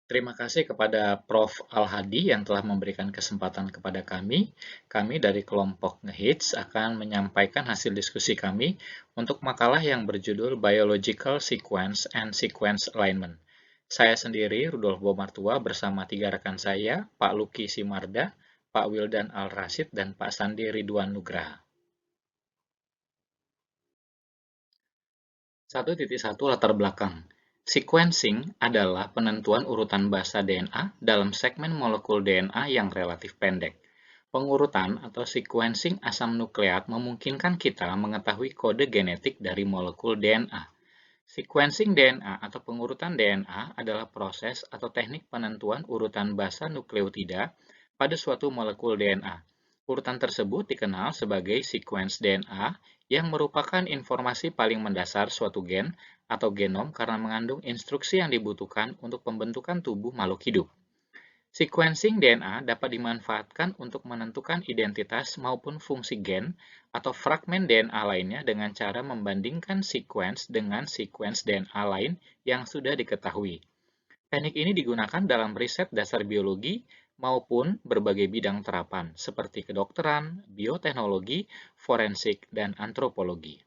Terima kasih kepada Prof. Al-Hadi yang telah memberikan kesempatan kepada kami. Kami dari kelompok Ngehits akan menyampaikan hasil diskusi kami untuk makalah yang berjudul Biological Sequence and Sequence Alignment. Saya sendiri, Rudolf Bomartua, bersama 3 rekan saya, Pak Luki Simarda, Pak Wildan Al-Rasyid, dan Pak Sandi Ridwan Nugraha. 1.1 Latar belakang. Sequencing adalah penentuan urutan basa DNA dalam segmen molekul DNA yang relatif pendek. Pengurutan atau sequencing asam nukleat memungkinkan kita mengetahui kode genetik dari molekul DNA. Sequencing DNA atau pengurutan DNA adalah proses atau teknik penentuan urutan basa nukleotida pada suatu molekul DNA. Urutan tersebut dikenal sebagai sequence DNA yang merupakan informasi paling mendasar suatu gen atau genom karena mengandung instruksi yang dibutuhkan untuk pembentukan tubuh makhluk hidup. Sequencing DNA dapat dimanfaatkan untuk menentukan identitas maupun fungsi gen atau fragmen DNA lainnya dengan cara membandingkan sequence dengan sequence DNA lain yang sudah diketahui. Teknik ini digunakan dalam riset dasar biologi maupun berbagai bidang terapan seperti kedokteran, bioteknologi, forensik, dan antropologi.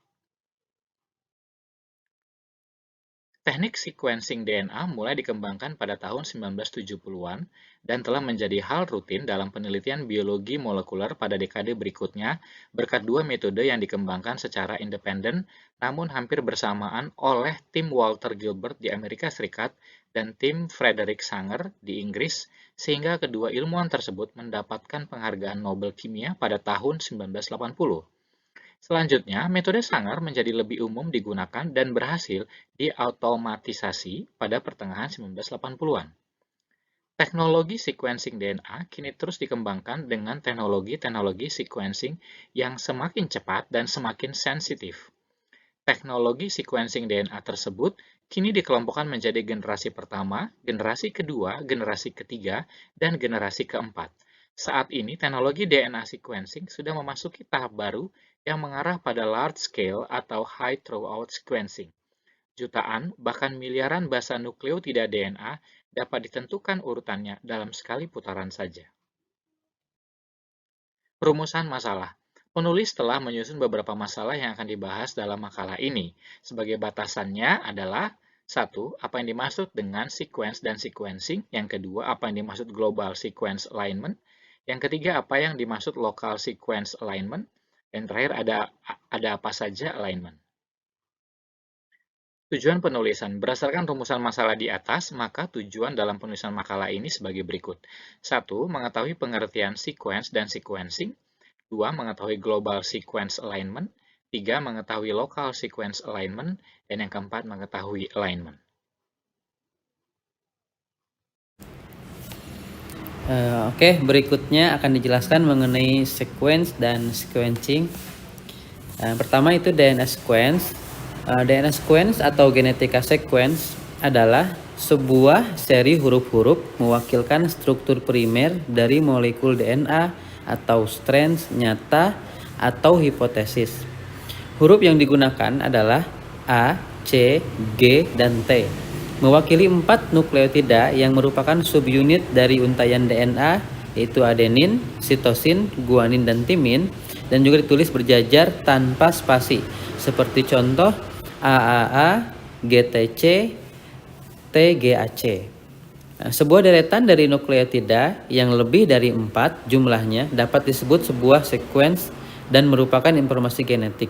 Teknik sequencing DNA mulai dikembangkan pada tahun 1970-an dan telah menjadi hal rutin dalam penelitian biologi molekuler pada dekade berikutnya berkat dua metode yang dikembangkan secara independen namun hampir bersamaan oleh tim Walter Gilbert di Amerika Serikat dan tim Frederick Sanger di Inggris, sehingga kedua ilmuwan tersebut mendapatkan penghargaan Nobel Kimia pada tahun 1980. Selanjutnya, metode Sanger menjadi lebih umum digunakan dan berhasil diautomatisasi pada pertengahan 1980-an. Teknologi sequencing DNA kini terus dikembangkan dengan teknologi-teknologi sequencing yang semakin cepat dan semakin sensitif. Teknologi sequencing DNA tersebut kini dikelompokkan menjadi generasi pertama, generasi kedua, generasi ketiga, dan generasi keempat. Saat ini, teknologi DNA sequencing sudah memasuki tahap baru yang mengarah pada large scale atau high throughput sequencing. Jutaan, bahkan miliaran basa nukleotida DNA dapat ditentukan urutannya dalam sekali putaran saja. Perumusan masalah. Penulis telah menyusun beberapa masalah yang akan dibahas dalam makalah ini. Sebagai batasannya adalah: 1. Apa yang dimaksud dengan sequence dan sequencing? Yang kedua, apa yang dimaksud global sequence alignment? Yang ketiga, apa yang dimaksud local sequence alignment? Dan terakhir, ada apa saja alignment? Tujuan penulisan. Berdasarkan rumusan masalah di atas, maka tujuan dalam penulisan makalah ini sebagai berikut. 1. Mengetahui pengertian sequence dan sequencing. 2. Mengetahui global sequence alignment. 3. Mengetahui local sequence alignment. Dan yang keempat, mengetahui alignment. Oke, berikutnya akan dijelaskan mengenai sequence dan sequencing. Pertama itu DNA sequence. DNA sequence atau genetika sequence adalah sebuah seri huruf-huruf mewakilkan struktur primer dari molekul DNA atau strands nyata atau hipotesis. Huruf yang digunakan adalah A, C, G, dan T. Mewakili 4 nukleotida yang merupakan subunit dari untaian DNA, yaitu adenin, sitosin, guanin, dan timin, dan juga ditulis berjajar tanpa spasi, seperti contoh AAA, GTC, TGAC. Sebuah deretan dari nukleotida yang lebih dari 4 jumlahnya dapat disebut sebuah sequence dan merupakan informasi genetik.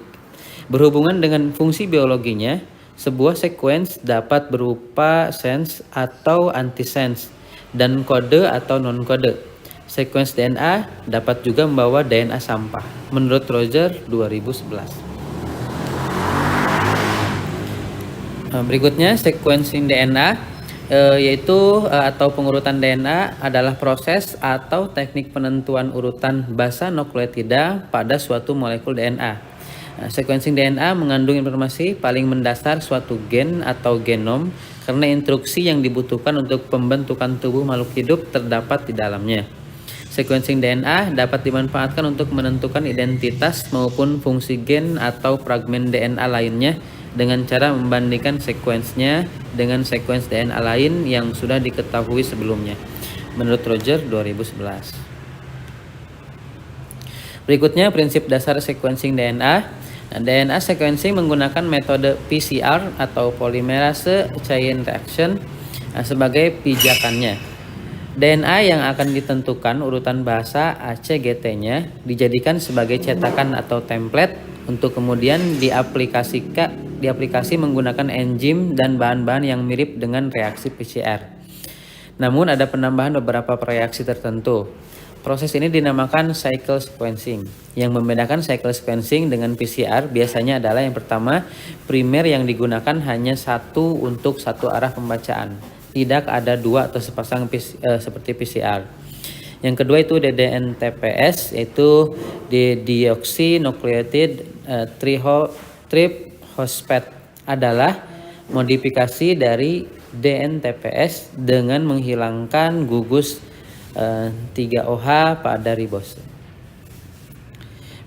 Berhubungan dengan fungsi biologinya, sebuah sequence dapat berupa sense atau antisense dan kode atau non-kode. Sequence DNA dapat juga membawa DNA sampah, menurut Roger 2011. Berikutnya, sequencing DNA yaitu atau pengurutan DNA adalah proses atau teknik penentuan urutan basa nukleotida pada suatu molekul DNA. Sequencing DNA mengandung informasi paling mendasar suatu gen atau genom karena instruksi yang dibutuhkan untuk pembentukan tubuh makhluk hidup terdapat di dalamnya. Sequencing DNA dapat dimanfaatkan untuk menentukan identitas maupun fungsi gen atau fragmen DNA lainnya dengan cara membandingkan sekuensnya dengan sekuens DNA lain yang sudah diketahui sebelumnya. Menurut Roger 2011. Berikutnya prinsip dasar sequencing DNA. DNA sequencing menggunakan metode PCR atau polymerase chain reaction sebagai pijakannya. DNA yang akan ditentukan urutan bahasa ACGT-nya dijadikan sebagai cetakan atau template untuk kemudian diaplikasi menggunakan enzim dan bahan-bahan yang mirip dengan reaksi PCR. Namun ada penambahan beberapa reaksi tertentu. Proses ini dinamakan cycle sequencing. Yang membedakan cycle sequencing dengan PCR biasanya adalah yang pertama, primer yang digunakan hanya satu untuk satu arah pembacaan. Tidak ada dua atau sepasang seperti PCR. Yang kedua itu DDNTPS, yaitu deoxynucleotide triphosphate, adalah modifikasi dari DNTPS dengan menghilangkan gugus 3OH pada ribose.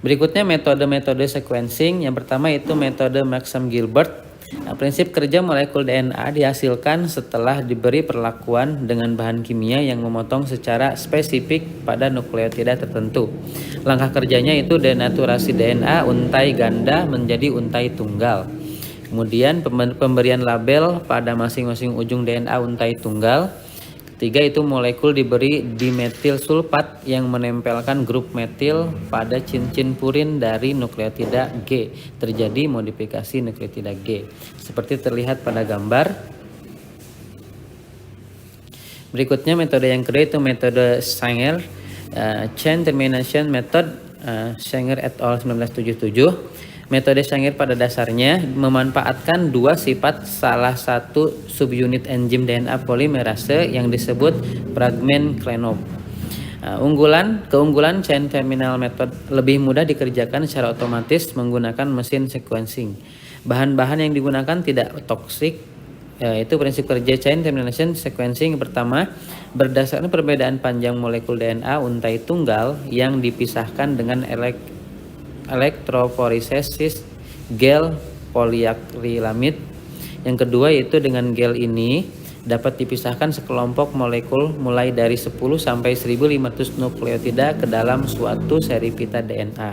Berikutnya metode-metode sequencing. Yang pertama itu metode Maxam-Gilbert. Prinsip kerja molekul DNA dihasilkan setelah diberi perlakuan dengan bahan kimia yang memotong secara spesifik pada nukleotida tertentu. Langkah kerjanya itu denaturasi DNA untai ganda menjadi untai tunggal. Kemudian pemberian label pada masing-masing ujung DNA untai tunggal. Ketiga itu molekul diberi dimetil sulfat yang menempelkan grup metil pada cincin purin dari nukleotida G. Terjadi modifikasi nukleotida G. Seperti terlihat pada gambar. Berikutnya metode yang kedua itu metode Sanger, Chain Termination Method, Sanger et al. 1977. Metode Sanger pada dasarnya memanfaatkan dua sifat salah satu subunit enzim DNA polimerase yang disebut fragment Krenov. Keunggulan chain terminal method lebih mudah dikerjakan secara otomatis menggunakan mesin sequencing. Bahan-bahan yang digunakan tidak toksik. Itu prinsip kerja chain termination sequencing. Pertama, berdasarkan perbedaan panjang molekul DNA untai tunggal yang dipisahkan dengan elektroforesis gel polyakrilamid. Yang kedua yaitu dengan gel ini dapat dipisahkan sekelompok molekul mulai dari 10 sampai 1500 nukleotida ke dalam suatu seri pita DNA.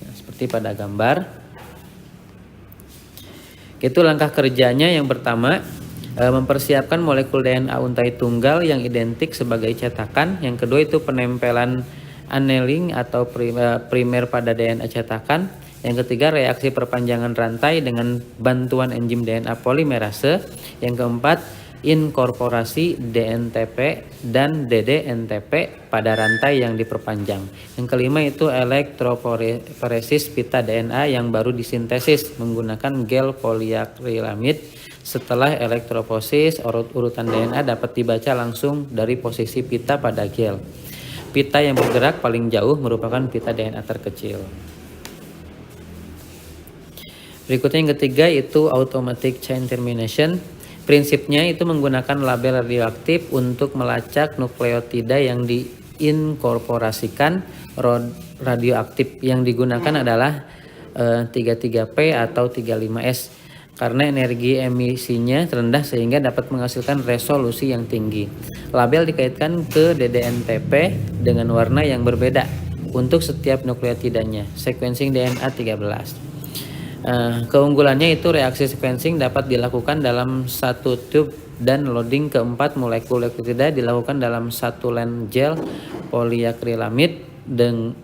Nah, seperti pada gambar. Itu langkah kerjanya. Yang pertama, mempersiapkan molekul DNA untai tunggal yang identik sebagai cetakan. Yang kedua itu penempelan annealing atau primer pada DNA cetakan. Yang ketiga reaksi perpanjangan rantai dengan bantuan enzim DNA polimerase. Yang keempat inkorporasi DNTP dan DDNTP pada rantai yang diperpanjang. Yang kelima itu elektroforesis pita DNA yang baru disintesis menggunakan gel polyakrilamid. Setelah elektroforesis, urutan DNA dapat dibaca langsung dari posisi pita pada gel. Pita yang bergerak paling jauh merupakan pita DNA terkecil. Berikutnya yang ketiga itu automatic chain termination. Prinsipnya itu menggunakan label radioaktif untuk melacak nukleotida yang diinkorporasikan radioaktif. Yang digunakan adalah 33P atau 35S karena energi emisinya rendah sehingga dapat menghasilkan resolusi yang tinggi. Label dikaitkan ke DDNTP dengan warna yang berbeda untuk setiap nukleotidanya. Sequencing DNA 13. Keunggulannya itu reaksi sequencing dapat dilakukan dalam satu tube dan loading keempat molekul nukleotida dilakukan dalam satu lens gel polyakrilamid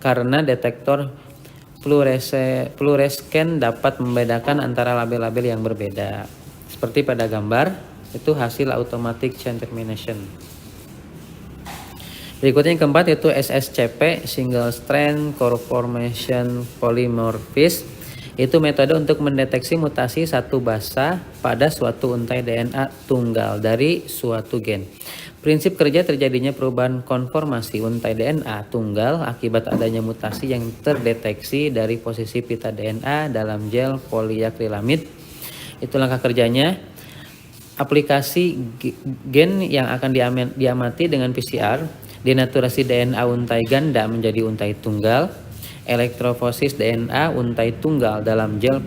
karena detektor fluoresken dapat membedakan antara label-label yang berbeda. Seperti pada gambar, itu hasil automatic chain termination. Berikutnya yang keempat yaitu SSCP, Single Strand Conformation Polymorphism. Itu metode untuk mendeteksi mutasi satu basa pada suatu untai DNA tunggal dari suatu gen. Prinsip kerja terjadinya perubahan konformasi untai DNA tunggal akibat adanya mutasi yang terdeteksi dari posisi pita DNA dalam gel polyakrilamid. Itu langkah kerjanya. Aplikasi gen yang akan diamati dengan PCR, denaturasi DNA untai ganda menjadi untai tunggal, elektroforesis DNA untai tunggal dalam gel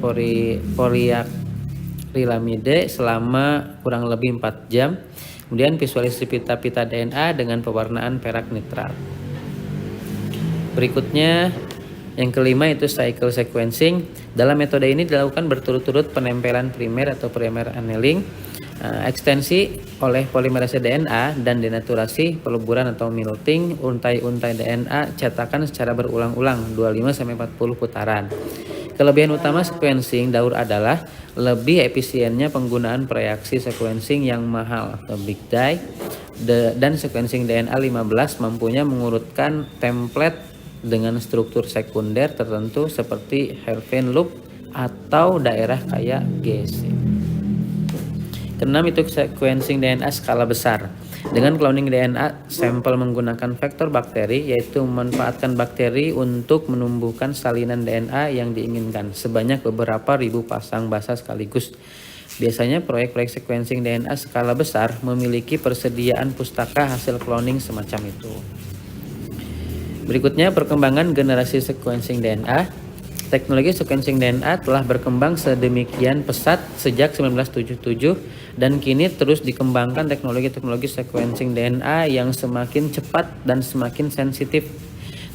akrilamide selama kurang lebih 4 jam. Kemudian visualisasi pita-pita DNA dengan pewarnaan perak nitrat. Berikutnya yang kelima itu cycle sequencing. Dalam metode ini dilakukan berturut-turut penempelan primer atau primer annealing, ekstensi oleh polimerase DNA dan denaturasi, peluburan atau melting untai-untai DNA cetakan secara berulang-ulang 25-40 putaran. Kelebihan utama sequencing daur adalah lebih efisiennya penggunaan reaksi sequencing yang mahal atau big die, dan sequencing DNA 15 mampunya mengurutkan template dengan struktur sekunder tertentu seperti Hairpin loop atau daerah kayak GC. Keenam itu sequencing DNA skala besar. Dengan cloning DNA sampel menggunakan vektor bakteri, yaitu memanfaatkan bakteri untuk menumbuhkan salinan DNA yang diinginkan sebanyak beberapa ribu pasang basa sekaligus. Biasanya proyek-proyek sequencing DNA skala besar memiliki persediaan pustaka hasil cloning semacam itu. Berikutnya perkembangan generasi sequencing DNA. Teknologi sequencing DNA telah berkembang sedemikian pesat sejak 1977 dan kini terus dikembangkan teknologi-teknologi sequencing DNA yang semakin cepat dan semakin sensitif.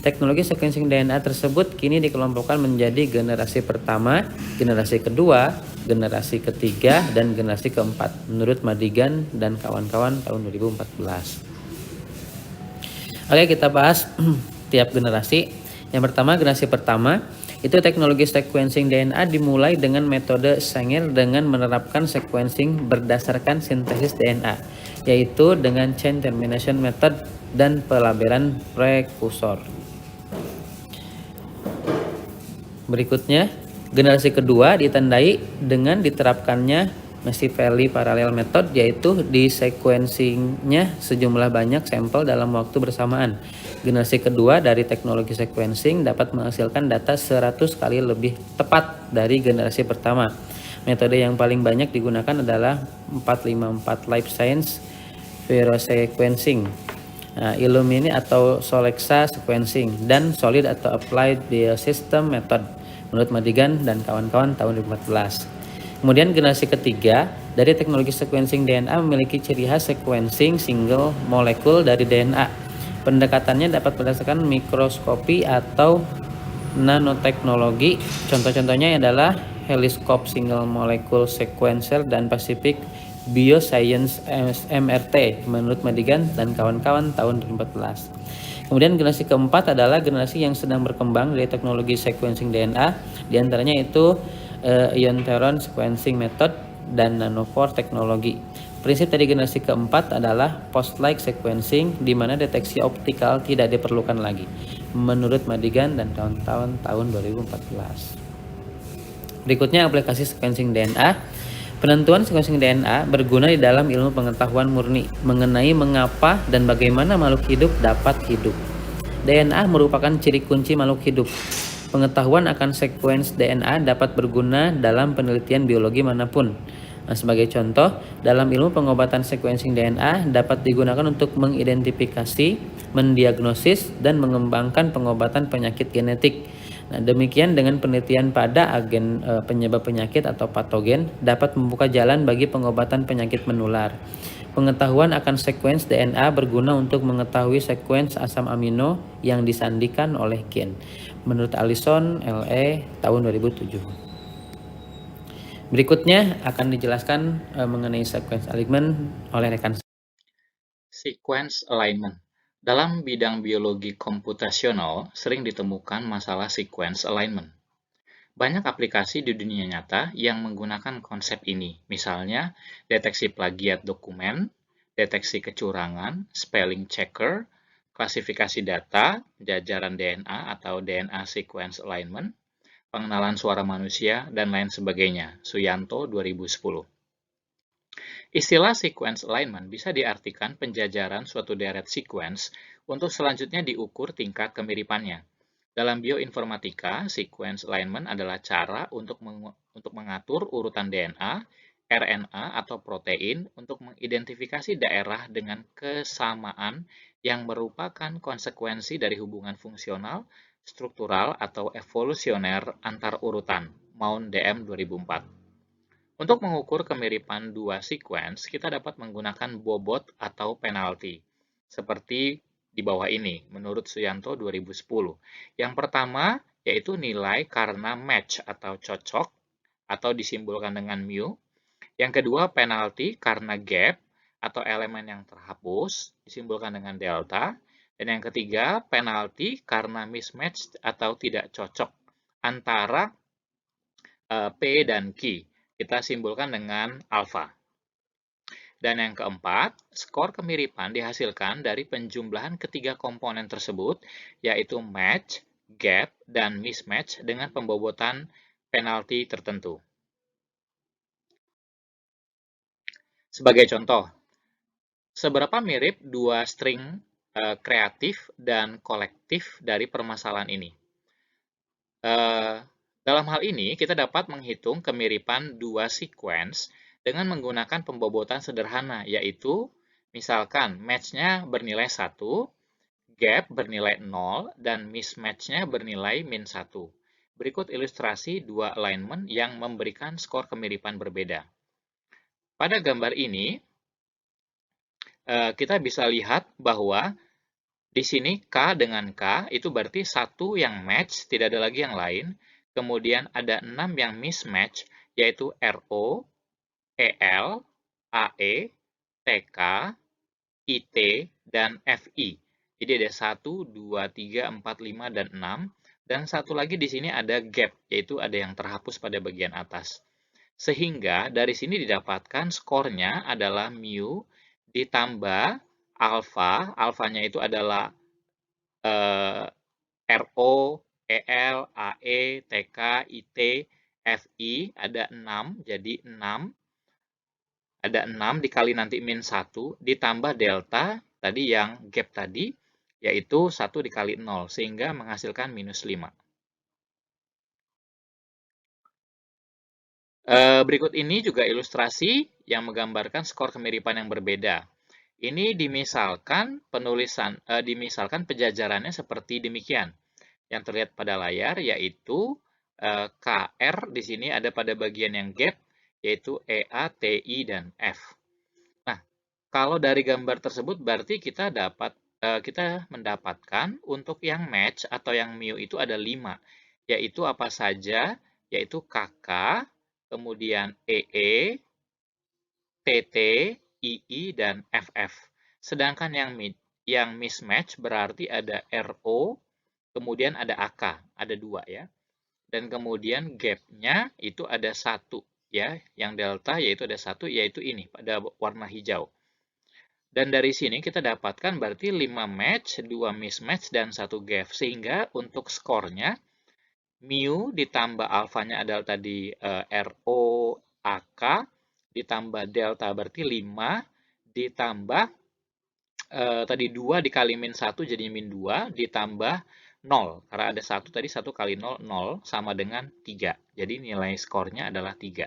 Teknologi sequencing DNA tersebut kini dikelompokkan menjadi generasi pertama, generasi kedua, generasi ketiga, dan generasi keempat menurut Madigan dan kawan-kawan tahun 2014. Oke, kita bahas tiap generasi. Yang pertama, generasi pertama itu teknologi sequencing DNA dimulai dengan metode Sanger dengan menerapkan sequencing berdasarkan sintesis DNA, yaitu dengan chain termination method dan pelabelan prekursor. Berikutnya, generasi kedua ditandai dengan diterapkannya Machiavelli parallel method, yaitu di sequencingnya sejumlah banyak sampel dalam waktu bersamaan. Generasi kedua dari teknologi sequencing dapat menghasilkan data 100 kali lebih tepat dari generasi pertama. Metode yang paling banyak digunakan adalah 454 Life Science Sequencing, Illumini atau Solexa Sequencing, dan Solid atau Applied Biosystem Method menurut Madigan dan kawan-kawan tahun 2014. Kemudian generasi ketiga dari teknologi sequencing DNA memiliki ciri khas sequencing single molekul dari DNA. Pendekatannya dapat berdasarkan mikroskopi atau nanoteknologi. Contoh-contohnya adalah Heliscope Single Molecule Sequencer dan Pacific Bioscience MRT menurut Madigan dan kawan-kawan tahun 2014. Kemudian generasi keempat adalah generasi yang sedang berkembang dari teknologi sequencing DNA, diantaranya itu Ionteron Sequencing Method dan Nanopore Teknologi. Prinsip dari generasi keempat adalah post-like sequencing, di mana deteksi optikal tidak diperlukan lagi, menurut Madigan dan tahun 2014. Berikutnya aplikasi sequencing DNA. Penentuan sequencing DNA berguna di dalam ilmu pengetahuan murni mengenai mengapa dan bagaimana makhluk hidup dapat hidup. DNA merupakan ciri kunci makhluk hidup. Pengetahuan akan sequence DNA dapat berguna dalam penelitian biologi manapun. Nah, sebagai contoh, dalam ilmu pengobatan sequencing DNA dapat digunakan untuk mengidentifikasi, mendiagnosis, dan mengembangkan pengobatan penyakit genetik. Nah, demikian dengan penelitian pada agen penyebab penyakit atau patogen dapat membuka jalan bagi pengobatan penyakit menular. Pengetahuan akan sequence DNA berguna untuk mengetahui sequence asam amino yang disandikan oleh gen, menurut Allison LE tahun 2007. Berikutnya akan dijelaskan mengenai sequence alignment oleh rekan. Sequence alignment. Dalam bidang biologi komputasional, sering ditemukan masalah sequence alignment. Banyak aplikasi di dunia nyata yang menggunakan konsep ini, misalnya deteksi plagiat dokumen, deteksi kecurangan, spelling checker, klasifikasi data, jajaran DNA atau DNA sequence alignment, pengenalan suara manusia, dan lain sebagainya. Suyanto 2010. Istilah sequence alignment bisa diartikan penjajaran suatu deret sequence untuk selanjutnya diukur tingkat kemiripannya. Dalam bioinformatika, sequence alignment adalah cara untuk mengatur urutan DNA, RNA, atau protein untuk mengidentifikasi daerah dengan kesamaan yang merupakan konsekuensi dari hubungan fungsional, struktural, atau evolusioner antar urutan. Mount DM 2004. Untuk mengukur kemiripan dua sequence, kita dapat menggunakan bobot atau penalti, seperti di bawah ini, menurut Suyanto 2010. Yang pertama, yaitu nilai karena match atau cocok, atau disimbolkan dengan mu. Yang kedua, penalti karena gap, atau elemen yang terhapus, disimbolkan dengan delta. Dan yang ketiga, penalti karena mismatch atau tidak cocok antara P dan Q. Kita simbolkan dengan alpha. Dan yang keempat, skor kemiripan dihasilkan dari penjumlahan ketiga komponen tersebut, yaitu match, gap, dan mismatch dengan pembobotan penalti tertentu. Sebagai contoh, seberapa mirip dua string kreatif dan kolektif dari permasalahan ini? Dalam hal ini, kita dapat menghitung kemiripan dua sequence dengan menggunakan pembobotan sederhana, yaitu misalkan match-nya bernilai 1, gap bernilai 0, dan mismatch-nya bernilai min 1. Berikut ilustrasi dua alignment yang memberikan skor kemiripan berbeda. Pada gambar ini, kita bisa lihat bahwa di sini K dengan K itu berarti satu yang match, tidak ada lagi yang lain. Kemudian ada 6 yang mismatch, yaitu RO, EL, AE, TK, IT, dan FI. Jadi ada 1, 2, 3, 4, 5, dan 6. Dan satu lagi di sini ada gap, yaitu ada yang terhapus pada bagian atas. Sehingga dari sini didapatkan skornya adalah mu ditambah alfa. Alfanya itu adalah RO, EL, AE, TK, IT, FI, ada 6, jadi 6. Ada 6 dikali nanti min 1, ditambah delta, tadi yang gap tadi, yaitu 1 dikali 0, sehingga menghasilkan minus 5. Berikut ini juga ilustrasi yang menggambarkan skor kemiripan yang berbeda. Ini dimisalkan penjajarannya seperti demikian. Yang terlihat pada layar yaitu KR di sini ada pada bagian yang gap, yaitu EA, TI, dan F. Nah, kalau dari gambar tersebut berarti kita mendapatkan untuk yang match atau yang mu itu ada 5, yaitu apa saja? Yaitu KK, kemudian EE, TT, II, dan FF. Sedangkan yang mismatch berarti ada RO, kemudian ada AK, ada 2 ya. Dan kemudian gap-nya itu ada 1 ya, yang delta yaitu ada 1, yaitu ini pada warna hijau. Dan dari sini kita dapatkan berarti 5 match, 2 mismatch, dan 1 gap. Sehingga untuk skornya, mu ditambah alfanya adalah tadi RO, AK, ditambah delta berarti 5, ditambah tadi 2 dikali min 1 jadi min 2, ditambah 0. Karena ada 1 tadi, 1 kali 0, 0, sama dengan 3. Jadi nilai skornya adalah 3.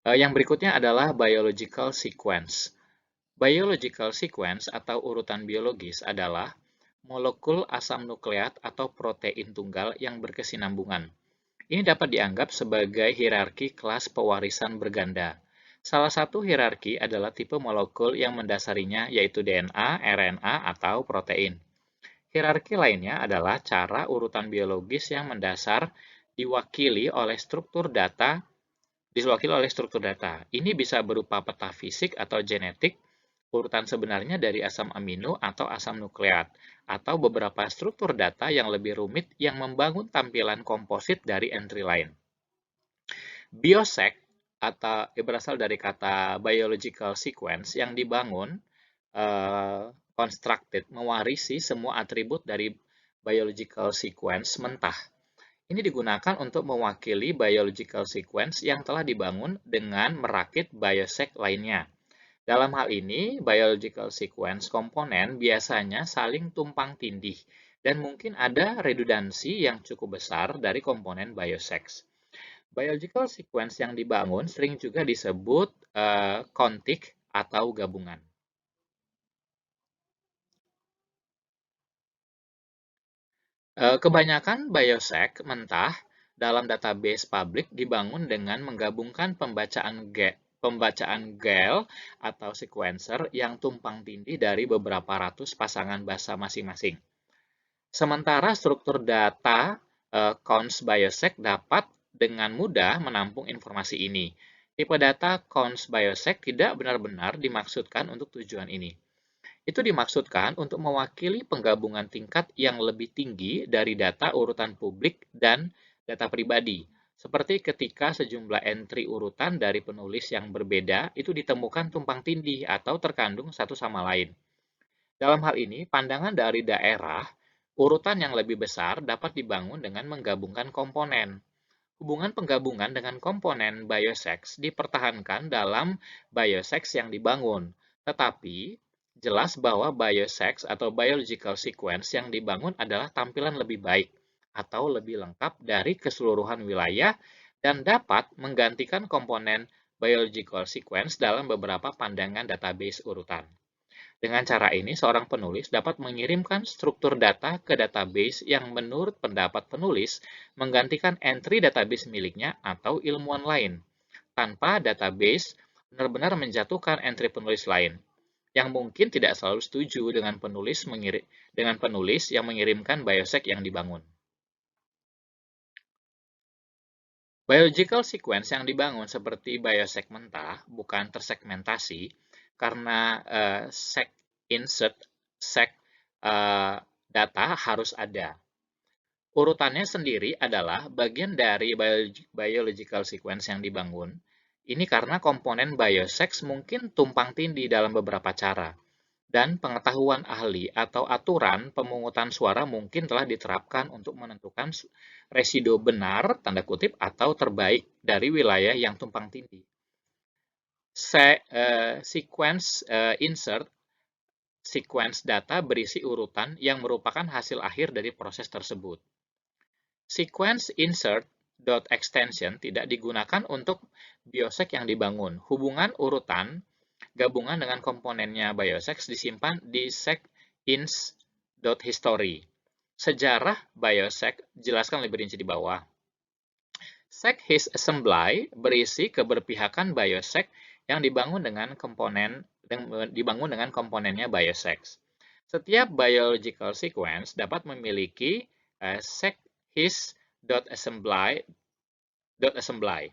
Yang berikutnya adalah biological sequence. Biological sequence atau urutan biologis adalah molekul asam nukleat atau protein tunggal yang berkesinambungan. Ini dapat dianggap sebagai hierarki kelas pewarisan berganda. Salah satu hierarki adalah tipe molekul yang mendasarinya yaitu DNA, RNA, atau protein. Hierarki lainnya adalah cara urutan biologis yang mendasar diwakili oleh struktur data. Ini bisa berupa peta fisik atau genetik, urutan sebenarnya dari asam amino atau asam nukleat, atau beberapa struktur data yang lebih rumit yang membangun tampilan komposit dari entry lain. Biosec atau berasal dari kata biological sequence yang dibangun constructed mewarisi semua atribut dari biological sequence mentah. Ini digunakan untuk mewakili biological sequence yang telah dibangun dengan merakit biosec lainnya. Dalam hal ini, biological sequence komponen biasanya saling tumpang tindih dan mungkin ada redundansi yang cukup besar dari komponen biosec. Biological sequence yang dibangun sering juga disebut kontik atau gabungan. Kebanyakan biosec mentah dalam database publik dibangun dengan menggabungkan pembacaan GEL atau sequencer yang tumpang tindih dari beberapa ratus pasangan bahasa masing-masing. Sementara struktur data Cons Biosec dapat dengan mudah menampung informasi ini. Tipe data Cons Biosec tidak benar-benar dimaksudkan untuk tujuan ini. Itu dimaksudkan untuk mewakili penggabungan tingkat yang lebih tinggi dari data urutan publik dan data pribadi, seperti ketika sejumlah entry urutan dari penulis yang berbeda itu ditemukan tumpang tindih atau terkandung satu sama lain. Dalam hal ini, pandangan dari daerah, urutan yang lebih besar dapat dibangun dengan menggabungkan komponen. Hubungan penggabungan dengan komponen biosex dipertahankan dalam biosex yang dibangun, tetapi jelas bahwa biosex atau biological sequence yang dibangun adalah tampilan lebih baik atau lebih lengkap dari keseluruhan wilayah dan dapat menggantikan komponen biological sequence dalam beberapa pandangan database urutan. Dengan cara ini, seorang penulis dapat mengirimkan struktur data ke database yang menurut pendapat penulis menggantikan entry database miliknya atau ilmuwan lain, tanpa database benar-benar menjatuhkan entry penulis lain, yang mungkin tidak selalu setuju dengan penulis yang mengirimkan biosec yang dibangun. Biological sequence yang dibangun seperti biosec mentah bukan tersegmentasi karena sec insert sec data harus ada. Urutannya sendiri adalah bagian dari biological sequence yang dibangun. Ini karena komponen biosex mungkin tumpang tindih dalam beberapa cara. Dan pengetahuan ahli atau aturan pemungutan suara mungkin telah diterapkan untuk menentukan residu benar, tanda kutip, atau terbaik dari wilayah yang tumpang tindih. Sequence insert, sequence data berisi urutan yang merupakan hasil akhir dari proses tersebut. Sequence insert .extension tidak digunakan untuk biosec yang dibangun. Hubungan urutan gabungan dengan komponennya biosex disimpan di secins.history. Sejarah biosec jelaskan lebih rinci di bawah. Sec.his.assembly berisi keberpihakan biosec yang dibangun dengan komponennya biosex. Setiap biological sequence dapat memiliki sec.his.assembly.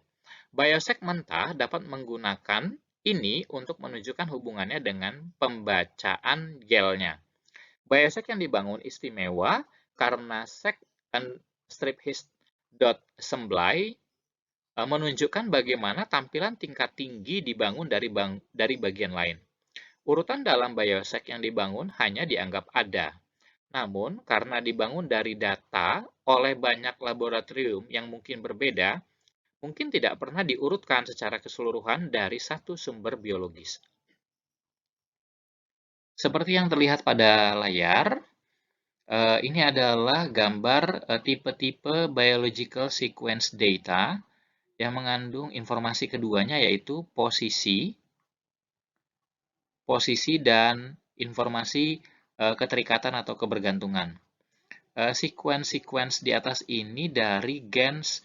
Biosec mentah dapat menggunakan ini untuk menunjukkan hubungannya dengan pembacaan gelnya. Biosec yang dibangun istimewa karena sec.strip.his.assembly menunjukkan bagaimana tampilan tingkat tinggi dibangun dari bagian lain. Urutan dalam biosec yang dibangun hanya dianggap ada. Namun, karena dibangun dari data oleh banyak laboratorium yang mungkin berbeda, mungkin tidak pernah diurutkan secara keseluruhan dari satu sumber biologis. Seperti yang terlihat pada layar, ini adalah gambar tipe-tipe biological sequence data yang mengandung informasi keduanya yaitu posisi dan informasi keterikatan atau kebergantungan. Sequence di atas ini dari gens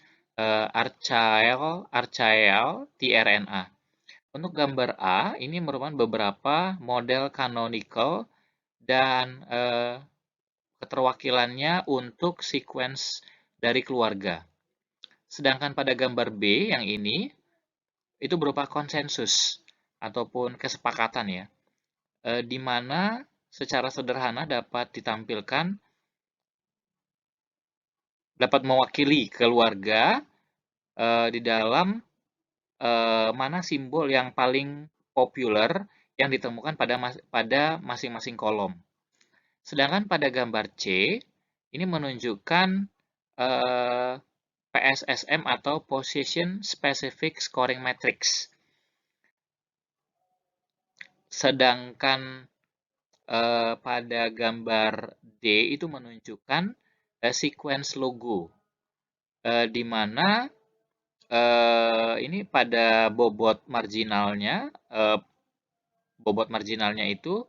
archaeal tRNA. Untuk gambar A, ini merupakan beberapa model canonical dan keterwakilannya untuk sequence dari keluarga. Sedangkan pada gambar B yang ini, itu berupa konsensus ataupun kesepakatan ya, di mana secara sederhana dapat mewakili keluarga di dalam mana simbol yang paling populer yang ditemukan pada masing-masing kolom. Sedangkan pada gambar C, ini menunjukkan PSSM atau Position Specific Scoring Matrix. Sedangkan pada gambar D itu menunjukkan sequence logo, di mana ini pada bobot marginalnya itu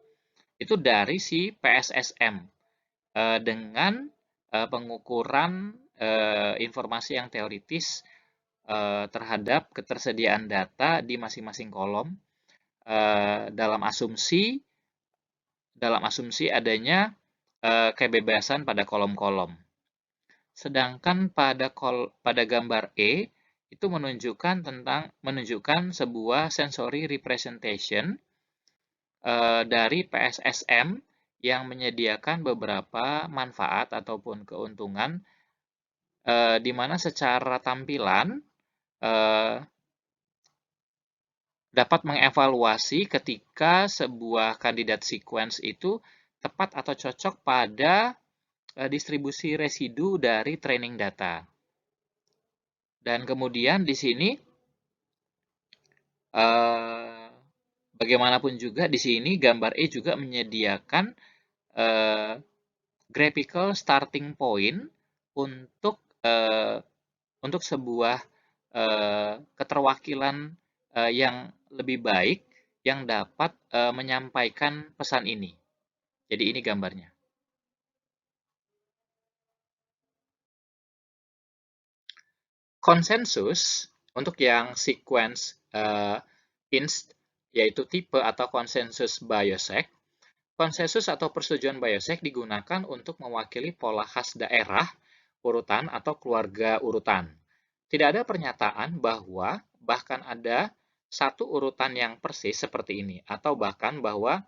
dari si PSSM dengan pengukuran informasi yang teoritis terhadap ketersediaan data di masing-masing kolom dalam asumsi adanya kebebasan pada kolom-kolom. Sedangkan pada gambar E itu menunjukkan sebuah sensory representation dari PSSM yang menyediakan beberapa manfaat ataupun keuntungan di mana secara tampilan dapat mengevaluasi ketika sebuah kandidat sequence itu tepat atau cocok pada distribusi residu dari training data. Dan kemudian di sini bagaimanapun juga di sini gambar E juga menyediakan graphical starting point untuk sebuah keterwakilan yang lebih baik yang dapat menyampaikan pesan ini. Jadi ini gambarnya. Konsensus untuk yang sequence INST yaitu tipe atau konsensus biosec. Konsensus atau persetujuan biosec digunakan untuk mewakili pola khas daerah, urutan, atau keluarga urutan. Tidak ada pernyataan bahwa bahkan ada satu urutan yang persis seperti ini, atau bahkan bahwa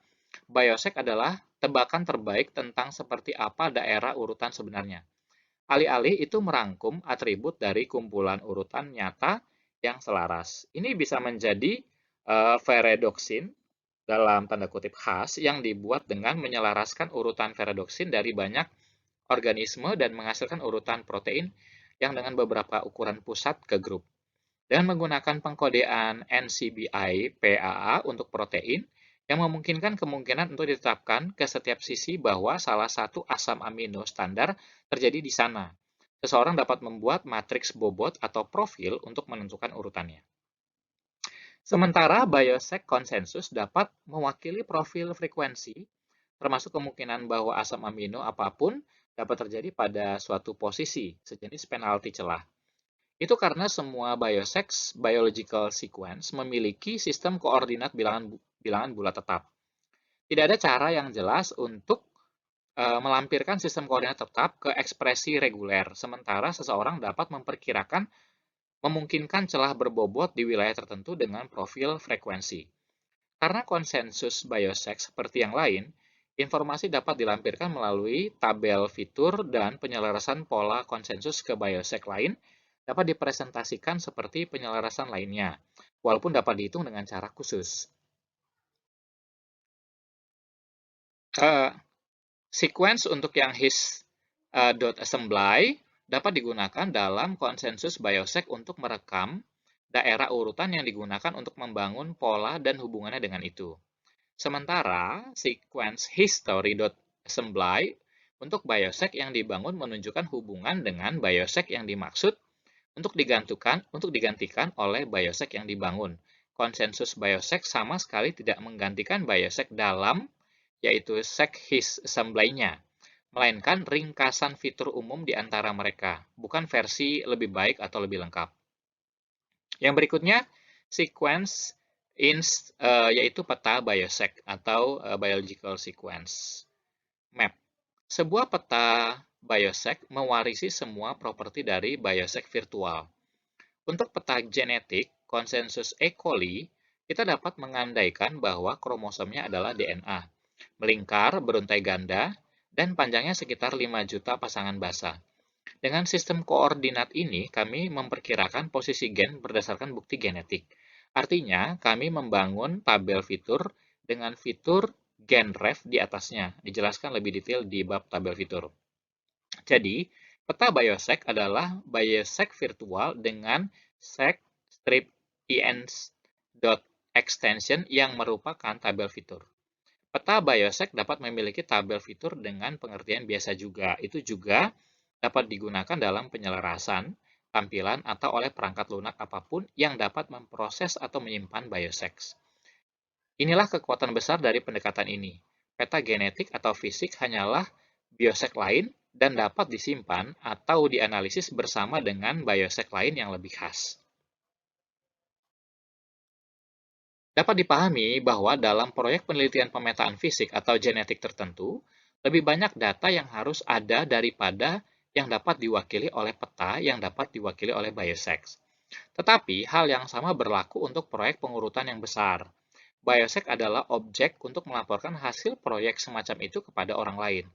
biosec adalah tebakan terbaik tentang seperti apa daerah urutan sebenarnya. Alih-alih itu merangkum atribut dari kumpulan urutan nyata yang selaras. Ini bisa menjadi feredoksin dalam tanda kutip khas yang dibuat dengan menyelaraskan urutan feredoksin dari banyak organisme dan menghasilkan urutan protein yang dengan beberapa ukuran pusat ke grup. Dengan menggunakan pengkodean NCBI-PAA untuk protein, yang memungkinkan kemungkinan untuk ditetapkan ke setiap sisi bahwa salah satu asam amino standar terjadi di sana. Seseorang dapat membuat matriks bobot atau profil untuk menentukan urutannya. Sementara biosec konsensus dapat mewakili profil frekuensi, termasuk kemungkinan bahwa asam amino apapun dapat terjadi pada suatu posisi, sejenis penalti celah. Itu karena semua biological sequence memiliki sistem koordinat bilangan bulat tetap. Tidak ada cara yang jelas untuk melampirkan sistem koordinat tetap ke ekspresi reguler, sementara seseorang dapat memungkinkan celah berbobot di wilayah tertentu dengan profil frekuensi. Karena konsensus biosec seperti yang lain, informasi dapat dilampirkan melalui tabel fitur dan penyelarasan pola konsensus ke biosec lain dapat dipresentasikan seperti penyelarasan lainnya, walaupun dapat dihitung dengan cara khusus. Sequence untuk yang his.assembly dapat digunakan dalam konsensus biosec untuk merekam daerah urutan yang digunakan untuk membangun pola dan hubungannya dengan itu. Sementara sequence history.assembly untuk biosec yang dibangun menunjukkan hubungan dengan biosec yang dimaksud untuk digantikan oleh biosec yang dibangun. Konsensus biosec sama sekali tidak menggantikan biosec dalam yaitu sec-his assembly-nya, melainkan ringkasan fitur umum di antara mereka, bukan versi lebih baik atau lebih lengkap. Yang berikutnya, sequence INST, yaitu peta biosec atau biological sequence map. Sebuah peta biosec mewarisi semua properti dari biosec virtual. Untuk peta genetik konsensus E. coli, kita dapat mengandaikan bahwa kromosomnya adalah DNA, melingkar, beruntai ganda, dan panjangnya sekitar 5 juta pasangan basa. Dengan sistem koordinat ini, kami memperkirakan posisi gen berdasarkan bukti genetik. Artinya, kami membangun tabel fitur dengan fitur genref di atasnya. Dijelaskan lebih detail di bab tabel fitur. Jadi, peta biosec adalah biosec virtual dengan sec-ins.extension yang merupakan tabel fitur. Peta biosec dapat memiliki tabel fitur dengan pengertian biasa juga. Itu juga dapat digunakan dalam penyelarasan, tampilan, atau oleh perangkat lunak apapun yang dapat memproses atau menyimpan biosec. Inilah kekuatan besar dari pendekatan ini. Peta genetik atau fisik hanyalah biosec lain dan dapat disimpan atau dianalisis bersama dengan biosec lain yang lebih khas. Dapat dipahami bahwa dalam proyek penelitian pemetaan fisik atau genetik tertentu, lebih banyak data yang harus ada daripada yang dapat diwakili oleh peta yang dapat diwakili oleh biosec. Tetapi hal yang sama berlaku untuk proyek pengurutan yang besar. Biosec adalah objek untuk melaporkan hasil proyek semacam itu kepada orang lain,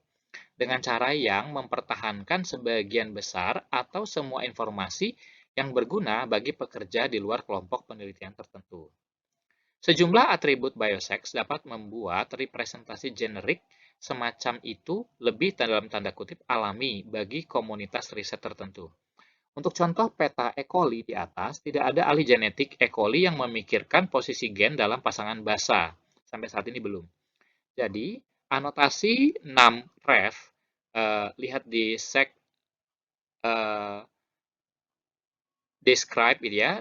dengan cara yang mempertahankan sebagian besar atau semua informasi yang berguna bagi pekerja di luar kelompok penelitian tertentu. Sejumlah atribut biosec dapat membuat representasi generik semacam itu lebih dalam tanda kutip alami bagi komunitas riset tertentu. Untuk contoh peta E. coli di atas, tidak ada ahli genetik E. coli yang memikirkan posisi gen dalam pasangan basa. Sampai saat ini belum. Jadi, anotasi 6ref, lihat di sec describe gitu ya,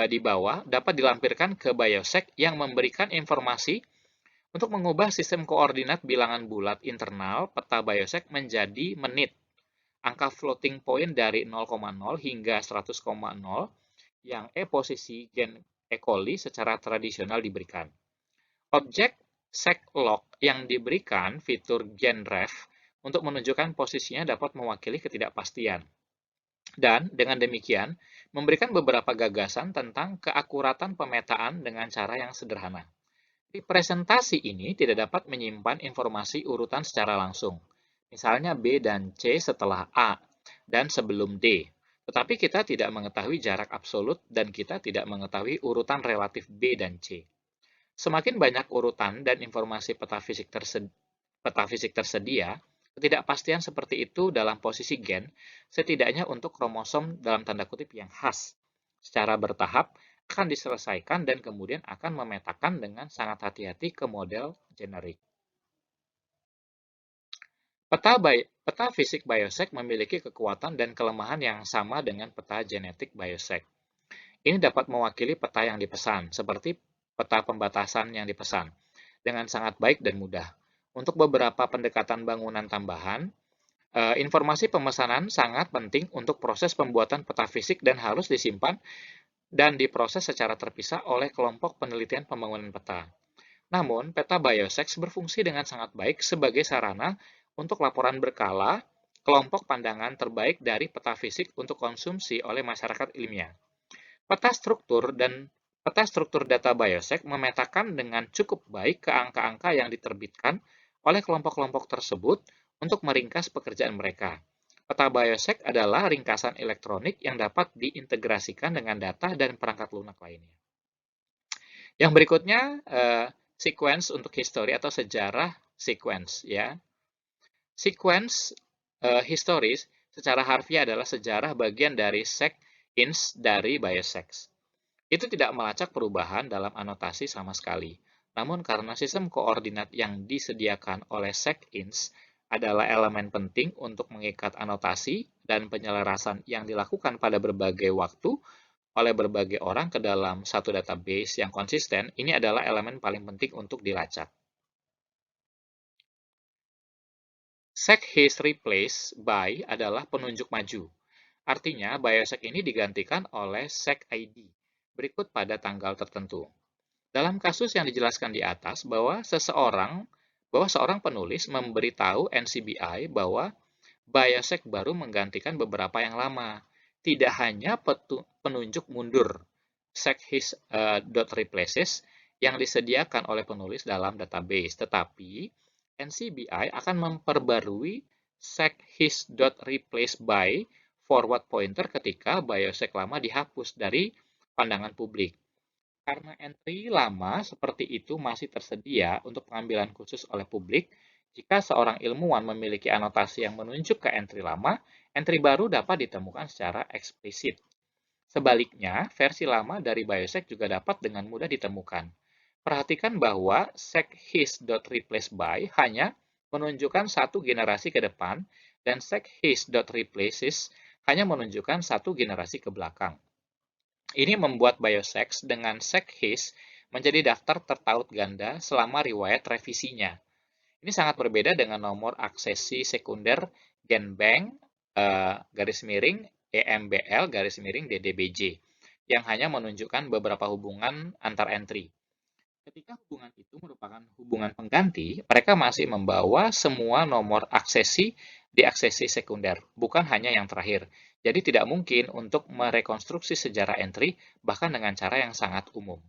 di bawah, dapat dilampirkan ke biosec yang memberikan informasi untuk mengubah sistem koordinat bilangan bulat internal peta biosec menjadi menit. Angka floating point dari 0,0 hingga 100,0 yang posisi gen E. coli secara tradisional diberikan. Objek seglog yang diberikan fitur genref untuk menunjukkan posisinya dapat mewakili ketidakpastian. Dan dengan demikian, memberikan beberapa gagasan tentang keakuratan pemetaan dengan cara yang sederhana. Representasi ini tidak dapat menyimpan informasi urutan secara langsung, misalnya B dan C setelah A dan sebelum D. Tetapi kita tidak mengetahui jarak absolut dan kita tidak mengetahui urutan relatif B dan C. Semakin banyak urutan dan informasi peta fisik tersedia, ketidakpastian seperti itu dalam posisi gen, setidaknya untuk kromosom dalam tanda kutip yang khas, secara bertahap akan diselesaikan dan kemudian akan memetakan dengan sangat hati-hati ke model generik. Peta fisik biosec memiliki kekuatan dan kelemahan yang sama dengan peta genetik biosec. Ini dapat mewakili peta yang dipesan, seperti peta pembatasan yang dipesan, dengan sangat baik dan mudah. Untuk beberapa pendekatan bangunan tambahan, informasi pemesanan sangat penting untuk proses pembuatan peta fisik dan harus disimpan dan diproses secara terpisah oleh kelompok penelitian pembangunan peta. Namun, peta biosec berfungsi dengan sangat baik sebagai sarana untuk laporan berkala kelompok pandangan terbaik dari peta fisik untuk konsumsi oleh masyarakat ilmiah. Peta struktur data biosec memetakan dengan cukup baik ke angka-angka yang diterbitkan oleh kelompok-kelompok tersebut untuk meringkas pekerjaan mereka. Peta biosec adalah ringkasan elektronik yang dapat diintegrasikan dengan data dan perangkat lunak lainnya. Yang berikutnya, sequence untuk history atau sejarah sequence ya. Sequence historis secara harfiah adalah sejarah bagian dari sec-ins dari biosec. Itu tidak melacak perubahan dalam anotasi sama sekali. Namun karena sistem koordinat yang disediakan oleh sec-ins adalah elemen penting untuk mengikat anotasi dan penyelarasan yang dilakukan pada berbagai waktu oleh berbagai orang ke dalam satu database yang konsisten, ini adalah elemen paling penting untuk dilacak. Sec his replace by adalah penunjuk maju. Artinya, biosec ini digantikan oleh sec ID berikut pada tanggal tertentu. Dalam kasus yang dijelaskan di atas bahwa seorang penulis memberitahu NCBI bahwa biosec baru menggantikan beberapa yang lama. Tidak hanya penunjuk mundur sec_his.replaces yang disediakan oleh penulis dalam database, tetapi NCBI akan memperbarui sec_his.replaceBy forward pointer ketika biosec lama dihapus dari pandangan publik. Karena entry lama seperti itu masih tersedia untuk pengambilan khusus oleh publik, jika seorang ilmuwan memiliki anotasi yang menunjuk ke entry lama, entry baru dapat ditemukan secara eksplisit. Sebaliknya, versi lama dari biosec juga dapat dengan mudah ditemukan. Perhatikan bahwa sec_his.replaceBy hanya menunjukkan satu generasi ke depan dan sec_his.replaces hanya menunjukkan satu generasi ke belakang. Ini membuat biosec dengan sec_his menjadi daftar tertaut ganda selama riwayat revisinya. Ini sangat berbeda dengan nomor aksesi sekunder GenBank /EMBL/DDBJ yang hanya menunjukkan beberapa hubungan antar entry. Ketika hubungan itu merupakan hubungan pengganti, mereka masih membawa semua nomor aksesi di aksesi sekunder, bukan hanya yang terakhir. Jadi tidak mungkin untuk merekonstruksi sejarah entry bahkan dengan cara yang sangat umum.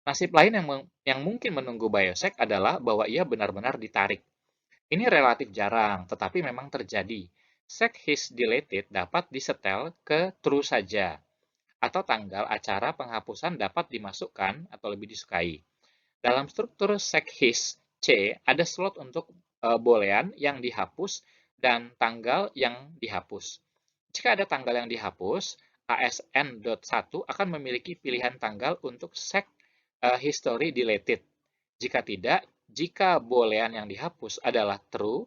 Nasib lain yang mungkin menunggu biosec adalah bahwa ia benar-benar ditarik. Ini relatif jarang, tetapi memang terjadi. Sec his deleted dapat disetel ke true saja, atau tanggal acara penghapusan dapat dimasukkan atau lebih disukai. Dalam struktur sec his C, ada slot untuk boolean yang dihapus dan tanggal yang dihapus. Jika ada tanggal yang dihapus, ASN.1 akan memiliki pilihan tanggal untuk sec history deleted. Jika tidak, jika boolean yang dihapus adalah true,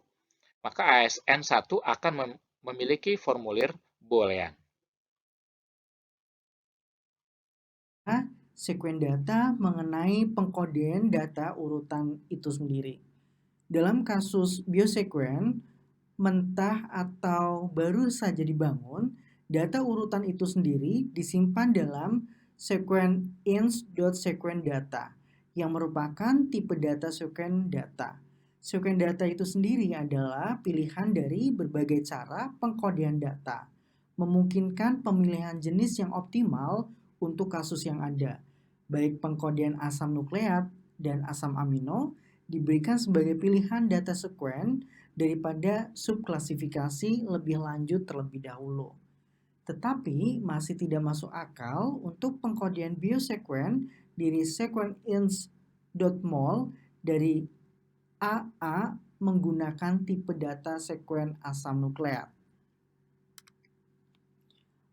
maka ASN1 akan memiliki formulir boolean. Sekuen data mengenai pengkodean data urutan itu sendiri. Dalam kasus biosekuen, mentah atau baru saja dibangun, data urutan itu sendiri disimpan dalam sekuen ins.sequenData yang merupakan tipe data sekuen data. Sekuen data itu sendiri adalah pilihan dari berbagai cara pengkodean data, memungkinkan pemilihan jenis yang optimal untuk kasus yang ada. Baik pengkodean asam nukleat dan asam amino diberikan sebagai pilihan data sekuen daripada subklasifikasi lebih lanjut terlebih dahulu. Tetapi masih tidak masuk akal untuk pengkodean biosekuen dari sequence_ins.mol dari AA menggunakan tipe data sekuen asam nukleat.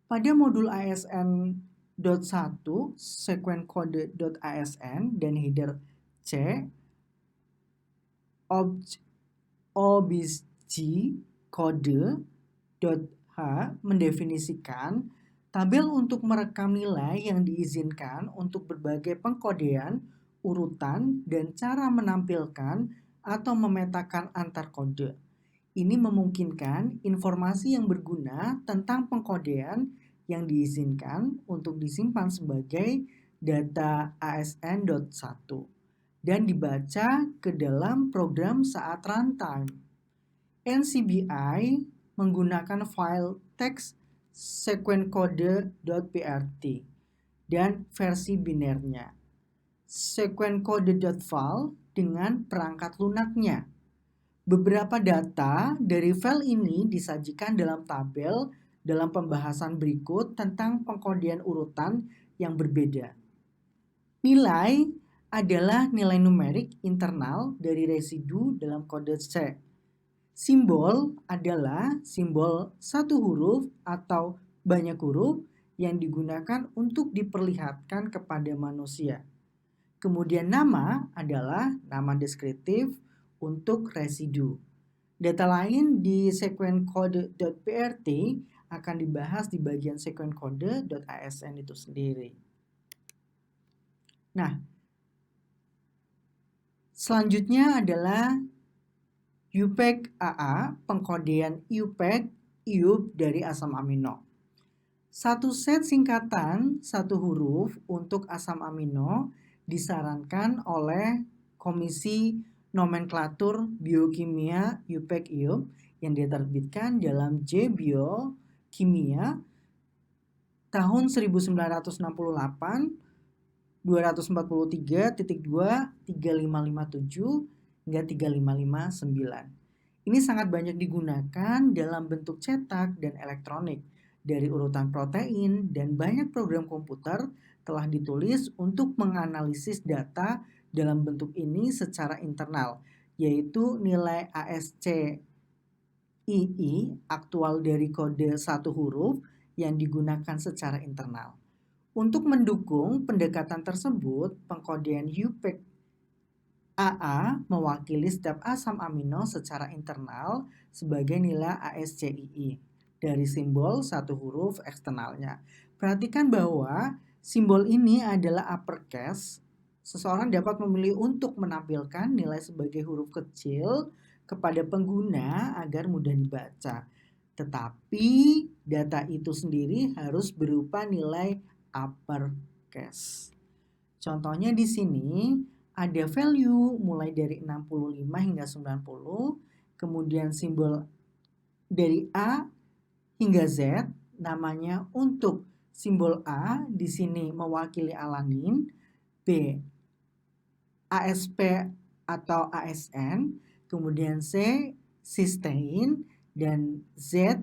Pada modul ASN.1 sekuen kode.asn dan header C objg kode.h mendefinisikan tabel untuk merekam nilai yang diizinkan untuk berbagai pengkodean, urutan, dan cara menampilkan atau memetakan antar kode. Ini memungkinkan informasi yang berguna tentang pengkodean yang diizinkan untuk disimpan sebagai data ASN.1 dan dibaca ke dalam program saat runtime. NCBI menggunakan file teks sequencode.prt dan versi binernya. Sequencode.val dengan perangkat lunaknya. Beberapa data dari file ini disajikan dalam tabel dalam pembahasan berikut tentang pengkodean urutan yang berbeda. Nilai adalah nilai numerik internal dari residu dalam kode C. Simbol adalah simbol satu huruf atau banyak huruf yang digunakan untuk diperlihatkan kepada manusia. Kemudian nama adalah nama deskriptif untuk residu. Data lain di sequencode.prt akan dibahas di bagian sequencode.asn itu sendiri. Nah, selanjutnya adalah UPEG AA, pengkodean UPEG IUP dari asam amino. Satu set singkatan satu huruf untuk asam amino disarankan oleh Komisi Nomenklatur Biokimia UPEG-IUP yang diterbitkan dalam JBio Kimia tahun 1968 243.2 3557 hingga 3559. Ini sangat banyak digunakan dalam bentuk cetak dan elektronik dari urutan protein, dan banyak program komputer telah ditulis untuk menganalisis data dalam bentuk ini secara internal, yaitu nilai ASCII aktual dari kode satu huruf yang digunakan secara internal. Untuk mendukung pendekatan tersebut, pengkodean UPEG AA mewakili setiap asam amino secara internal sebagai nilai ASCII dari simbol satu huruf eksternalnya. Perhatikan bahwa simbol ini adalah uppercase seseorang dapat memilih untuk menampilkan nilai sebagai huruf kecil kepada pengguna agar mudah dibaca. Tetapi data itu sendiri harus berupa nilai uppercase. Contohnya di sini ada value mulai dari 65 hingga 90, kemudian simbol dari A hingga Z, namanya untuk simbol A di sini mewakili alanin, B ASP atau ASN, kemudian C cysteine, dan Z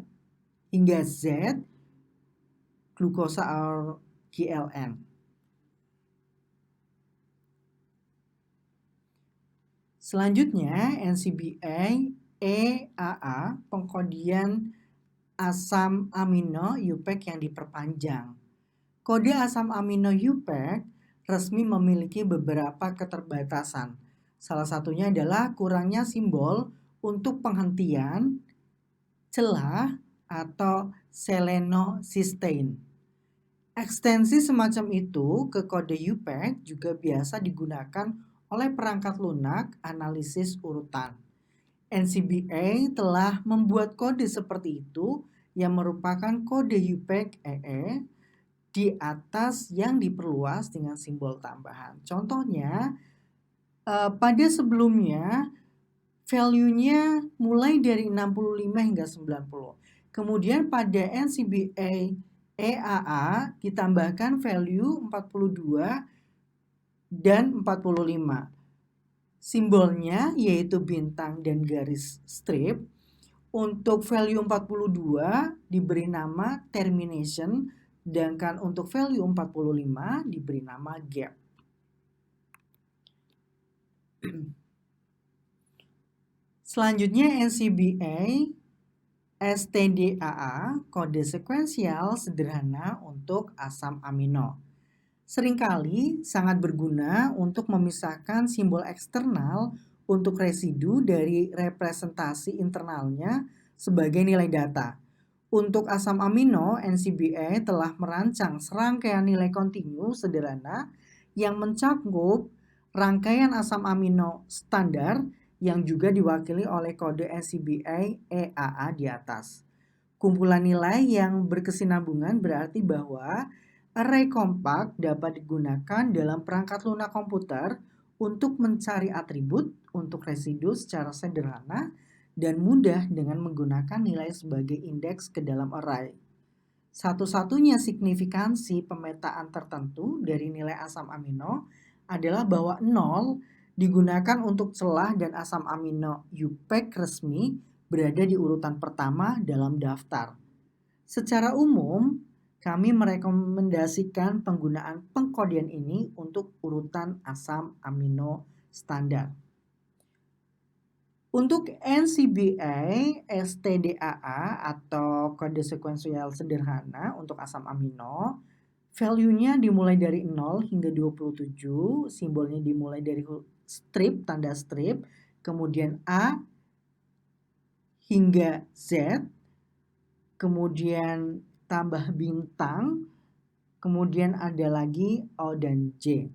hingga Z glukosa or GLN. Selanjutnya NCBA EAA, pengkodian asam amino UPEC yang diperpanjang. Kode asam amino UPEC resmi memiliki beberapa keterbatasan. Salah satunya adalah kurangnya simbol untuk penghentian, celah, atau selenocysteine. Ekstensi semacam itu ke kode UPEC juga biasa digunakan oleh perangkat lunak analisis urutan. NCBA telah membuat kode seperti itu yang merupakan kode UPEC EE di atas yang diperluas dengan simbol tambahan. Contohnya, pada sebelumnya value-nya mulai dari 65 hingga 90. Kemudian pada NCBA EAA ditambahkan value 42 dan 45. Simbolnya yaitu bintang dan garis strip. Untuk value 42 diberi nama termination, sedangkan untuk value 45 diberi nama gap. Selanjutnya NCBA STDAA, kode sekuensial sederhana untuk asam amino. Seringkali sangat berguna untuk memisahkan simbol eksternal untuk residu dari representasi internalnya sebagai nilai data. Untuk asam amino, NCBA telah merancang serangkaian nilai kontinu sederhana yang mencakup rangkaian asam amino standar yang juga diwakili oleh kode NCBA EAA di atas. Kumpulan nilai yang berkesinambungan berarti bahwa array kompak dapat digunakan dalam perangkat lunak komputer untuk mencari atribut untuk residu secara sederhana dan mudah dengan menggunakan nilai sebagai indeks ke dalam array. Satu-satunya signifikansi pemetaan tertentu dari nilai asam amino adalah bahwa 0 digunakan untuk celah dan asam amino UPEC resmi berada di urutan pertama dalam daftar. Secara umum, kami merekomendasikan penggunaan pengkodian ini untuk urutan asam amino standar. Untuk NCBA STDAA atau kode sekuensial sederhana untuk asam amino, value-nya dimulai dari 0 hingga 27, simbolnya dimulai dari strip, tanda strip, kemudian A hingga Z, kemudian tambah bintang, kemudian ada lagi O dan J.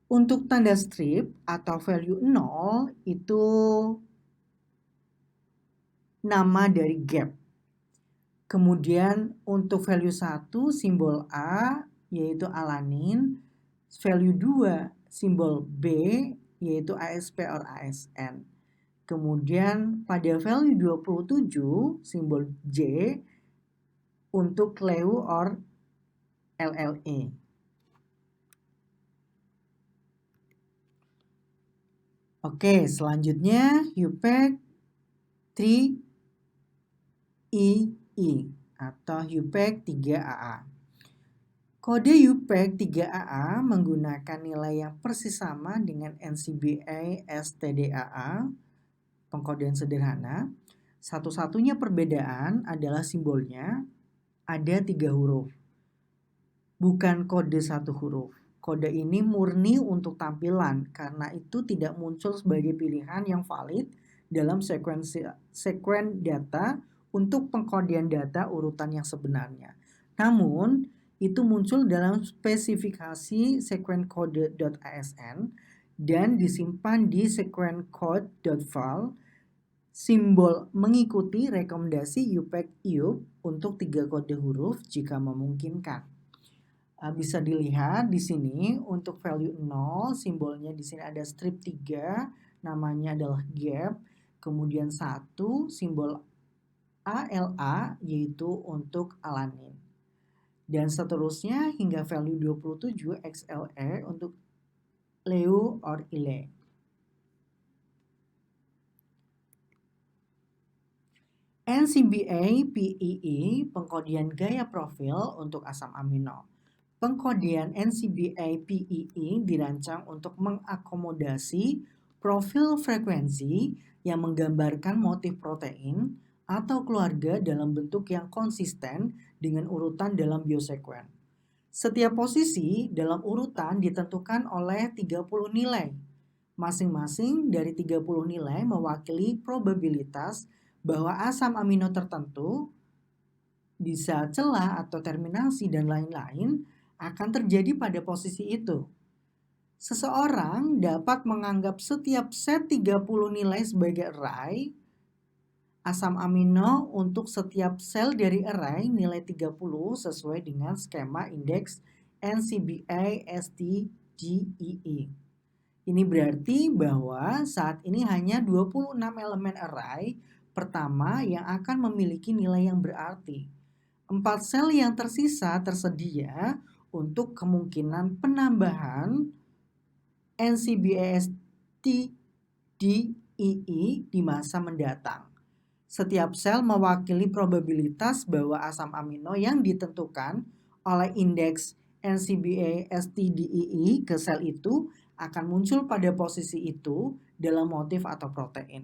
Untuk tanda strip atau value 0 itu nama dari gap. Kemudian untuk value 1 simbol A yaitu alanin, value 2 simbol B yaitu ASP or ASN. Kemudian pada value 27 simbol J untuk LEU or LLE. Oke, selanjutnya UPEC 3EE atau UPEC 3AA. Kode UPEC 3AA menggunakan nilai yang persis sama dengan NCBA STDAA, pengkodean sederhana. Satu-satunya perbedaan adalah simbolnya ada 3 huruf, bukan kode 1 huruf. Kode ini murni untuk tampilan karena itu tidak muncul sebagai pilihan yang valid dalam sekuen data untuk pengkodian data urutan yang sebenarnya. Namun, itu muncul dalam spesifikasi sequencecode.asn dan disimpan di sequencecode.val. Simbol mengikuti rekomendasi UPEC-IUP untuk 3 kode huruf jika memungkinkan. Bisa dilihat di sini untuk value 0, simbolnya di sini ada strip 3, namanya adalah gap. Kemudian 1, simbol ALA, yaitu untuk alanin. Dan seterusnya hingga value 27 XLE untuk Leu or Ile. NCBA-PEE pengkodian gaya profil untuk asam amino. Pengkodian NCBA-PEE dirancang untuk mengakomodasi profil frekuensi yang menggambarkan motif protein atau keluarga dalam bentuk yang konsisten dengan urutan dalam biosekuen. Setiap posisi dalam urutan ditentukan oleh 30 nilai. Masing-masing dari 30 nilai mewakili probabilitas bahwa asam amino tertentu, bisa celah atau terminasi dan lain-lain, akan terjadi pada posisi itu. Seseorang dapat menganggap setiap set 30 nilai sebagai array asam amino untuk setiap sel dari array nilai 30 sesuai dengan skema indeks NCBA-STGEE. Ini berarti bahwa saat ini hanya 26 elemen array pertama yang akan memiliki nilai yang berarti. 4 sel yang tersisa tersedia untuk kemungkinan penambahan NCBA-STGEE di masa mendatang. Setiap sel mewakili probabilitas bahwa asam amino yang ditentukan oleh indeks NCBA-STGEE ke sel itu akan muncul pada posisi itu dalam motif atau protein.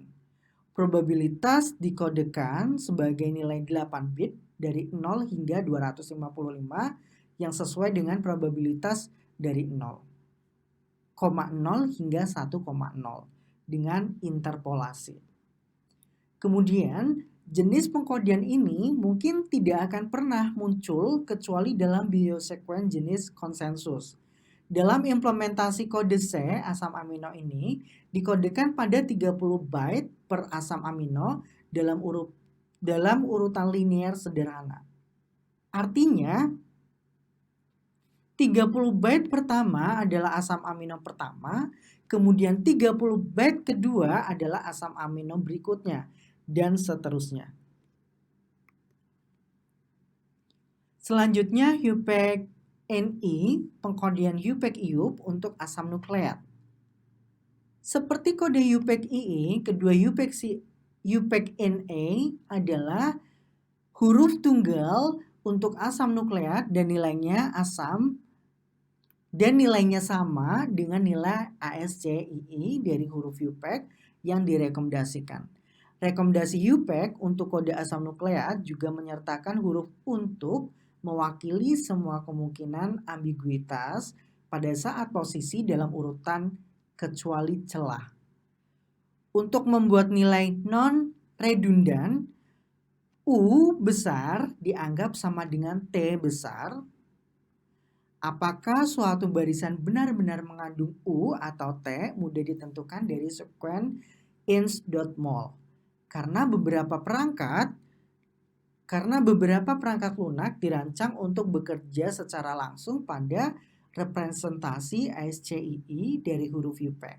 Probabilitas dikodekan sebagai nilai 8 bit dari 0 hingga 255 yang sesuai dengan probabilitas dari 0,0 hingga 1,0 dengan interpolasi. Kemudian, jenis pengkodian ini mungkin tidak akan pernah muncul kecuali dalam biosekuen jenis konsensus. Dalam implementasi kode C, asam amino ini dikodekan pada 30 byte per asam amino dalam urutan linear sederhana. Artinya, 30 byte pertama adalah asam amino pertama, kemudian 30 byte kedua adalah asam amino berikutnya, dan seterusnya. Selanjutnya, UPEC-NE, pengkodian UPEC-IUP untuk asam nukleat. Seperti kode UPEC-IE, kedua UPEC-NA adalah huruf tunggal untuk asam nukleat dan nilainya sama dengan nilai ASCII dari huruf UPEC yang direkomendasikan. Rekomendasi UPEC untuk kode asam nukleat juga menyertakan huruf untuk mewakili semua kemungkinan ambiguitas pada saat posisi dalam urutan kecuali celah. Untuk membuat nilai non-redundan, U besar dianggap sama dengan T besar. Apakah suatu barisan benar-benar mengandung U atau T mudah ditentukan dari sekuen ins.mol. Karena beberapa perangkat lunak dirancang untuk bekerja secara langsung pada representasi ASCII dari huruf UPEC.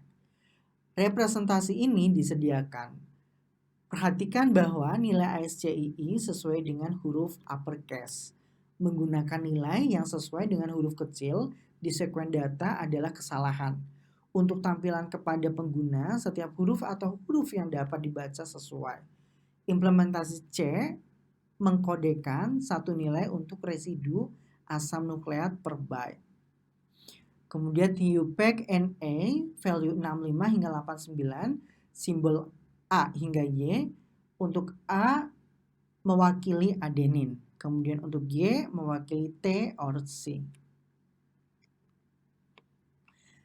Representasi ini disediakan. Perhatikan bahwa nilai ASCII sesuai dengan huruf uppercase. Menggunakan nilai yang sesuai dengan huruf kecil di sekuen data adalah kesalahan. Untuk tampilan kepada pengguna, setiap huruf atau huruf yang dapat dibaca sesuai. Implementasi C mengkodekan satu nilai untuk residu asam nukleat per byte. Kemudian di UPEC-NA, value 65 hingga 89, simbol A hingga Y. Untuk A mewakili adenin. Kemudian untuk Y mewakili T or C.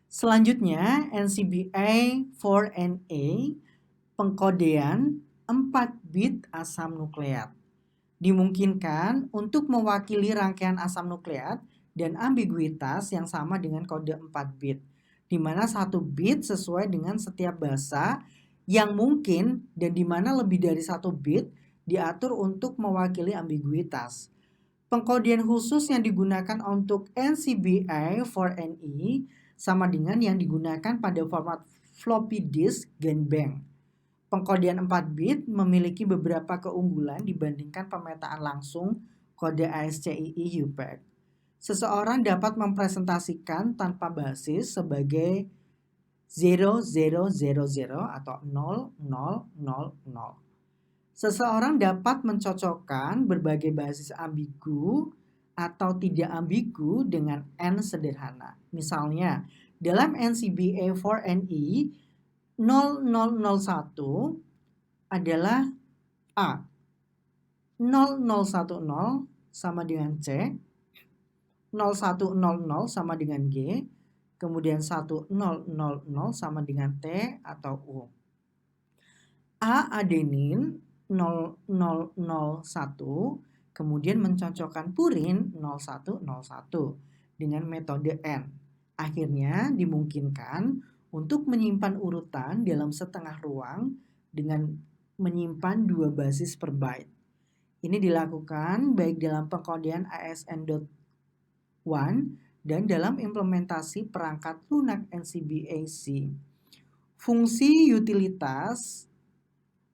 Selanjutnya, NCBA-4NA, pengkodean 4 bit asam nukleat. Dimungkinkan untuk mewakili rangkaian asam nukleat dan ambiguitas yang sama dengan kode 4 bit, di mana 1 bit sesuai dengan setiap bahasa yang mungkin dan di mana lebih dari 1 bit diatur untuk mewakili ambiguitas. Pengkodian khusus yang digunakan untuk NCBA4NE sama dengan yang digunakan pada format floppy disk GenBank. Pengkodian 4 bit memiliki beberapa keunggulan dibandingkan pemetaan langsung kode ASCII UPAC. Seseorang dapat mempresentasikan tanpa basis sebagai 0000 atau 0000. Seseorang dapat mencocokkan berbagai basis ambigu atau tidak ambigu dengan N sederhana. Misalnya, dalam NCBA 4NE 0001 adalah A. 0010 sama dengan C. 0100 sama dengan G. Kemudian 1000 sama dengan T atau U. A adenin 0001 kemudian mencocokkan purin 0101 dengan metode N. Akhirnya dimungkinkan untuk menyimpan urutan dalam setengah ruang dengan menyimpan 2 basis per byte. Ini dilakukan baik dalam pengkodean ASN.1 dan dalam implementasi perangkat lunak NCBAC. Fungsi utilitas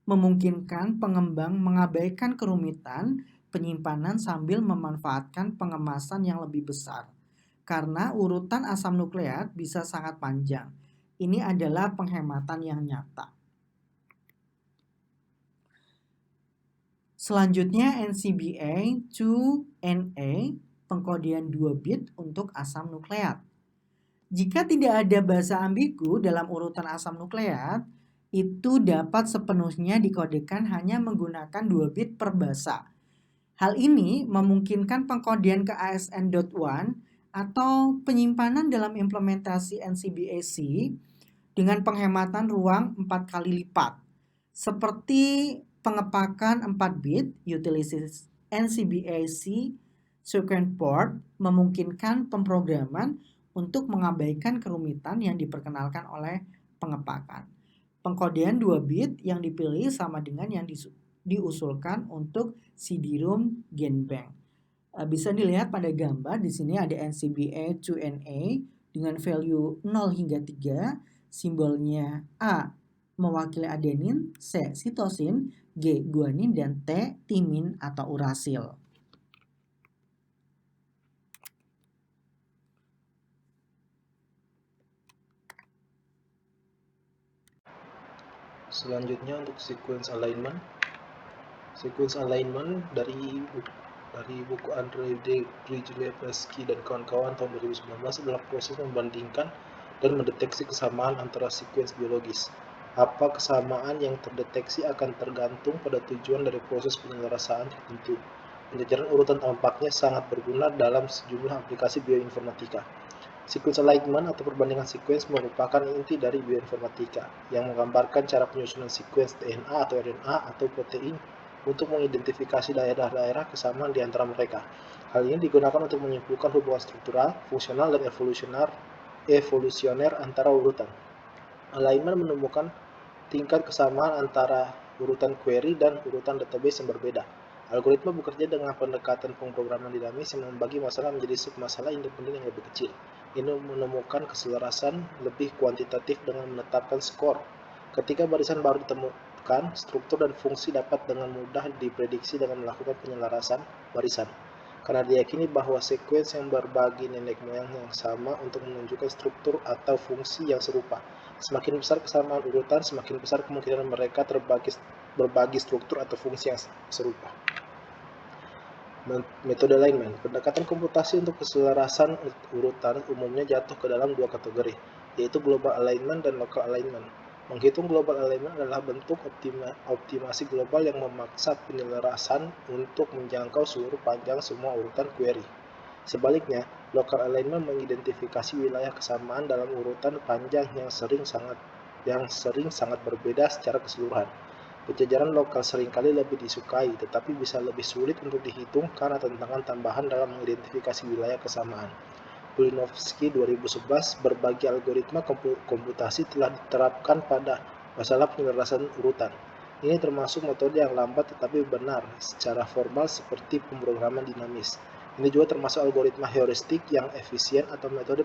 memungkinkan pengembang mengabaikan kerumitan penyimpanan sambil memanfaatkan pengemasan yang lebih besar. Karena urutan asam nukleat bisa sangat panjang. Ini adalah penghematan yang nyata. Selanjutnya NCBA 2NA, pengkodian 2 bit untuk asam nukleat. Jika tidak ada bahasa ambigu dalam urutan asam nukleat, itu dapat sepenuhnya dikodekan hanya menggunakan 2 bit per bahasa. Hal ini memungkinkan pengkodian ke ASN.1 atau penyimpanan dalam implementasi NCBAC dengan penghematan ruang 4 kali lipat. Seperti pengepakan 4 bit, utilizes NCBAC Circuit Board memungkinkan pemrograman untuk mengabaikan kerumitan yang diperkenalkan oleh pengepakan. Pengkodean 2 bit yang dipilih sama dengan yang diusulkan untuk CD-ROM GenBank. Bisa dilihat pada gambar di sini ada NCBA 2NA dengan value 0 hingga 3, simbolnya A mewakili adenin, C sitosin, G guanin, dan T timin atau urasil. Selanjutnya untuk sequence alignment. Sequence alignment dari buku Andrei D. Grzybowski dan kawan-kawan tahun 2019 adalah proses membandingkan dan mendeteksi kesamaan antara sequence biologis. Apa kesamaan yang terdeteksi akan tergantung pada tujuan dari proses penyelarasaan tertentu. Penjajaran urutan tampaknya sangat berguna dalam sejumlah aplikasi bioinformatika. Sequence alignment atau perbandingan sequence merupakan inti dari bioinformatika yang menggambarkan cara penyusunan sequence DNA atau RNA atau protein untuk mengidentifikasi daerah-daerah kesamaan di antara mereka. Hal ini digunakan untuk menyimpulkan hubungan struktural, fungsional, dan evolusioner antara urutan. Alignment menemukan tingkat kesamaan antara urutan query dan urutan database yang berbeda. Algoritma bekerja dengan pendekatan pemrograman dinamis yang membagi masalah menjadi submasalah independen yang lebih kecil. Ini menemukan keselarasan lebih kuantitatif dengan menetapkan skor. Ketika barisan baru ditemukan, struktur dan fungsi dapat dengan mudah diprediksi dengan melakukan penyelarasan barisan. Karena diyakini bahwa sequence yang berbagi nenek moyang yang sama untuk menunjukkan struktur atau fungsi yang serupa. Semakin besar kesamaan urutan, semakin besar kemungkinan mereka berbagi struktur atau fungsi yang serupa. Metode alignment. Pendekatan komputasi untuk keselarasan urutan umumnya jatuh ke dalam 2 kategori, yaitu global alignment dan local alignment. Menghitung global alignment adalah bentuk optimasi global yang memaksa penyelarasan untuk menjangkau seluruh panjang semua urutan query. Sebaliknya, local alignment mengidentifikasi wilayah kesamaan dalam urutan panjang yang sering sangat berbeda secara keseluruhan. Penjajaran lokal seringkali lebih disukai, tetapi bisa lebih sulit untuk dihitung karena tantangan tambahan dalam mengidentifikasi wilayah kesamaan. Bulinovsky 2011, berbagai algoritma komputasi telah diterapkan pada masalah penyelarasan urutan. Ini termasuk metode yang lambat tetapi benar secara formal seperti pemrograman dinamis. Ini juga termasuk algoritma heuristik yang efisien atau metode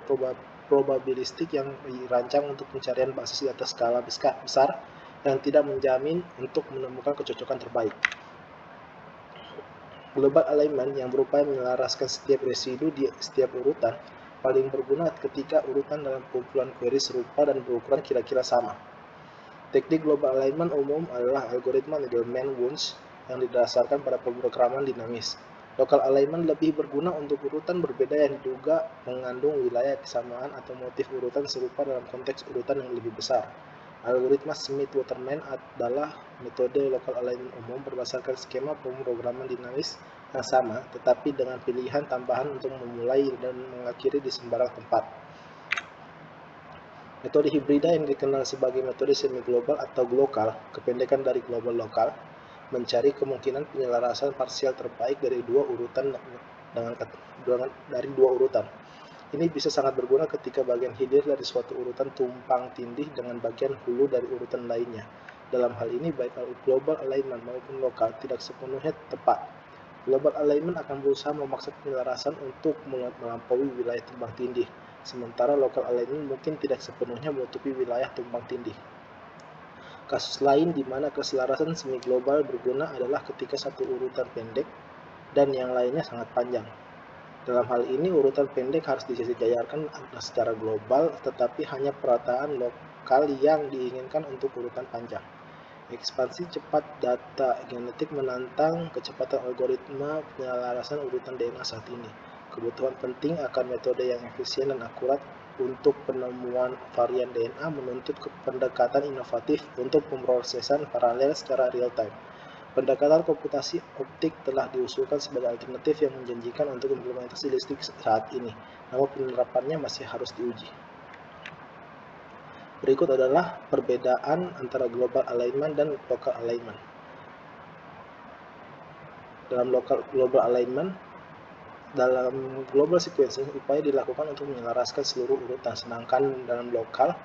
probabilistik yang dirancang untuk pencarian basis data skala besar yang tidak menjamin untuk menemukan kecocokan terbaik. Global alignment yang berupaya menyelaraskan setiap residu di setiap urutan paling berguna ketika urutan dalam kumpulan query serupa dan berukuran kira-kira sama. Teknik global alignment umum adalah algoritma Needleman-Wunsch yang didasarkan pada pemrograman dinamis. Local alignment lebih berguna untuk urutan berbeda yang diduga mengandung wilayah kesamaan atau motif urutan serupa dalam konteks urutan yang lebih besar. Algoritma Smith-Waterman adalah metode local alignment umum berdasarkan skema pemrograman dinamis yang sama, tetapi dengan pilihan tambahan untuk memulai dan mengakhiri di sembarang tempat. Metode hibrida yang dikenal sebagai metode semi-global atau glokal, kependekan dari global lokal, mencari kemungkinan penyelarasan parsial terbaik dari dua urutan. Ini bisa sangat berguna ketika bagian hilir dari suatu urutan tumpang tindih dengan bagian hulu dari urutan lainnya. Dalam hal ini, baik global alignment maupun lokal tidak sepenuhnya tepat. Global alignment akan berusaha memaksa penyelarasan untuk melampaui wilayah tumpang tindih, sementara local alignment mungkin tidak sepenuhnya menutupi wilayah tumpang tindih. Kasus lain di mana keselarasan semi-global berguna adalah ketika satu urutan pendek dan yang lainnya sangat panjang. Dalam hal ini, urutan pendek harus disejajarkan secara global, tetapi hanya perataan lokal yang diinginkan untuk urutan panjang. Ekspansi cepat data genetik menantang kecepatan algoritma penyelarasan urutan DNA saat ini. Kebutuhan penting akan metode yang efisien dan akurat untuk penemuan varian DNA menuntut pendekatan inovatif untuk pemrosesan paralel secara real-time. Pendekatan komputasi optik telah diusulkan sebagai alternatif yang menjanjikan untuk implementasi listrik saat ini, namun penerapannya masih harus diuji. Berikut adalah perbedaan antara global alignment dan local alignment. Dalam global alignment, dalam global sequencing, upaya dilakukan untuk menyelaraskan seluruh urutan, sedangkan dalam lokal,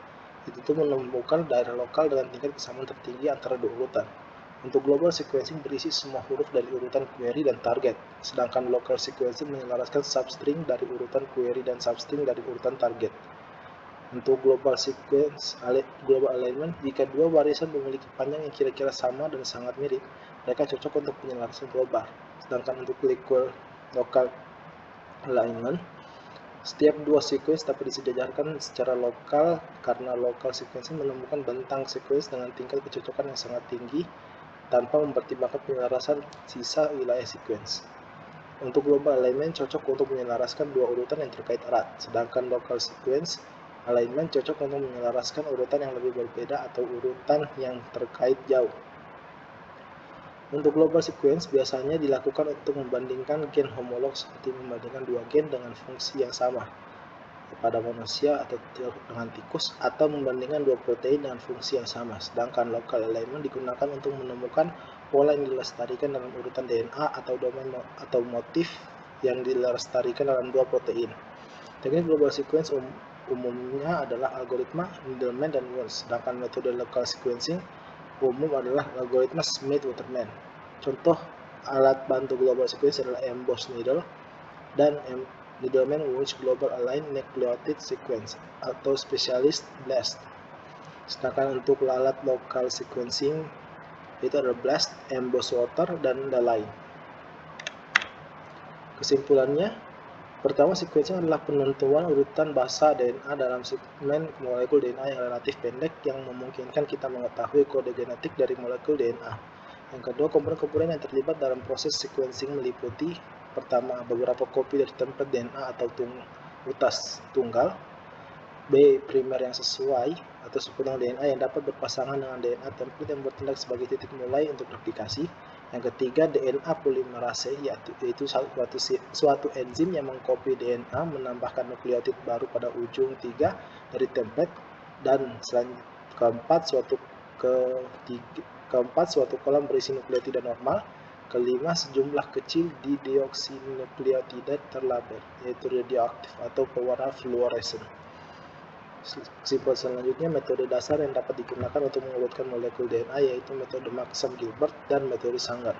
itu menemukan daerah lokal dengan tingkat kesamaan tertinggi antara dua urutan. Untuk global sequencing berisi semua huruf dari urutan query dan target, sedangkan local sequencing menyelaraskan substring dari urutan query dan substring dari urutan target. Untuk global alignment, jika dua barisan memiliki panjang yang kira-kira sama dan sangat mirip, mereka cocok untuk penyelarasan global. Sedangkan untuk local alignment, setiap dua sequence dapat disejajarkan secara lokal karena local sequencing menemukan bentang sequence dengan tingkat kecocokan yang sangat tinggi tanpa mempertimbangkan penyelarasan sisa wilayah sequence. Untuk global alignment cocok untuk menyelaraskan dua urutan yang terkait erat, sedangkan local sequence alignment cocok untuk menyelaraskan urutan yang lebih berbeda atau urutan yang terkait jauh. Untuk global sequence biasanya dilakukan untuk membandingkan gen homolog seperti membandingkan dua gen dengan fungsi yang sama pada manusia atau dengan tikus, atau membandingkan dua protein dengan fungsi yang sama. Sedangkan local alignment digunakan untuk menemukan pola yang dilestarikan dalam urutan DNA atau domain atau motif yang dilestarikan dalam dua protein. Teknik global sequence umumnya adalah algoritma Needleman dan Wunsch, sedangkan metode local sequencing umum adalah algoritma Smith-Waterman. Contoh alat bantu global sequence adalah embossed needle dan Needleman-Wunsch Global Aligned Nucleotide Sequence atau Specialist BLAST. Sedangkan untuk alat local sequencing itu adalah BLAST, embossed water, dan lain. Kesimpulannya, pertama, sequencing adalah penentuan urutan basa DNA dalam segmen molekul DNA yang relatif pendek yang memungkinkan kita mengetahui kode genetik dari molekul DNA. Yang kedua, komponen-komponen yang terlibat dalam proses sequencing meliputi: pertama, beberapa kopi dari template DNA atau utas tunggal. B. Primer yang sesuai atau sepenuh DNA yang dapat berpasangan dengan DNA template yang bertindak sebagai titik mulai untuk replikasi. Yang ketiga, DNA polimerase, yaitu suatu enzim yang mengkopi DNA menambahkan nukleotid baru pada ujung 3 dari template. Dan keempat, Keempat, suatu kolom berisi nukleotida normal. Kelima, sejumlah kecil didioksirnukleotida terlabel, yaitu radioaktif atau pewarna fluoresen. Kesimpulan selanjutnya, metode dasar yang dapat digunakan untuk mengurutkan molekul DNA yaitu metode Maxam-Gilbert dan metode Sanger.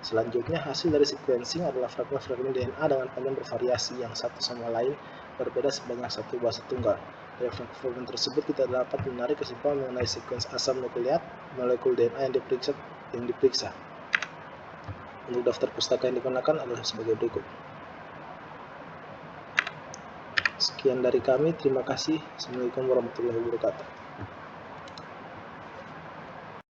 Selanjutnya, hasil dari sequencing adalah fragmen-fragmen DNA dengan panjang bervariasi yang satu sama lain berbeda sebanyak satu base tunggal. Dari fragmen tersebut kita dapat menarik kesimpulan mengenai sekuens asam nukleat molekul DNA yang diperiksa. Untuk daftar pustaka yang digunakan adalah sebagai berikut. Sekian dari kami, terima kasih. Assalamualaikum warahmatullahi wabarakatuh.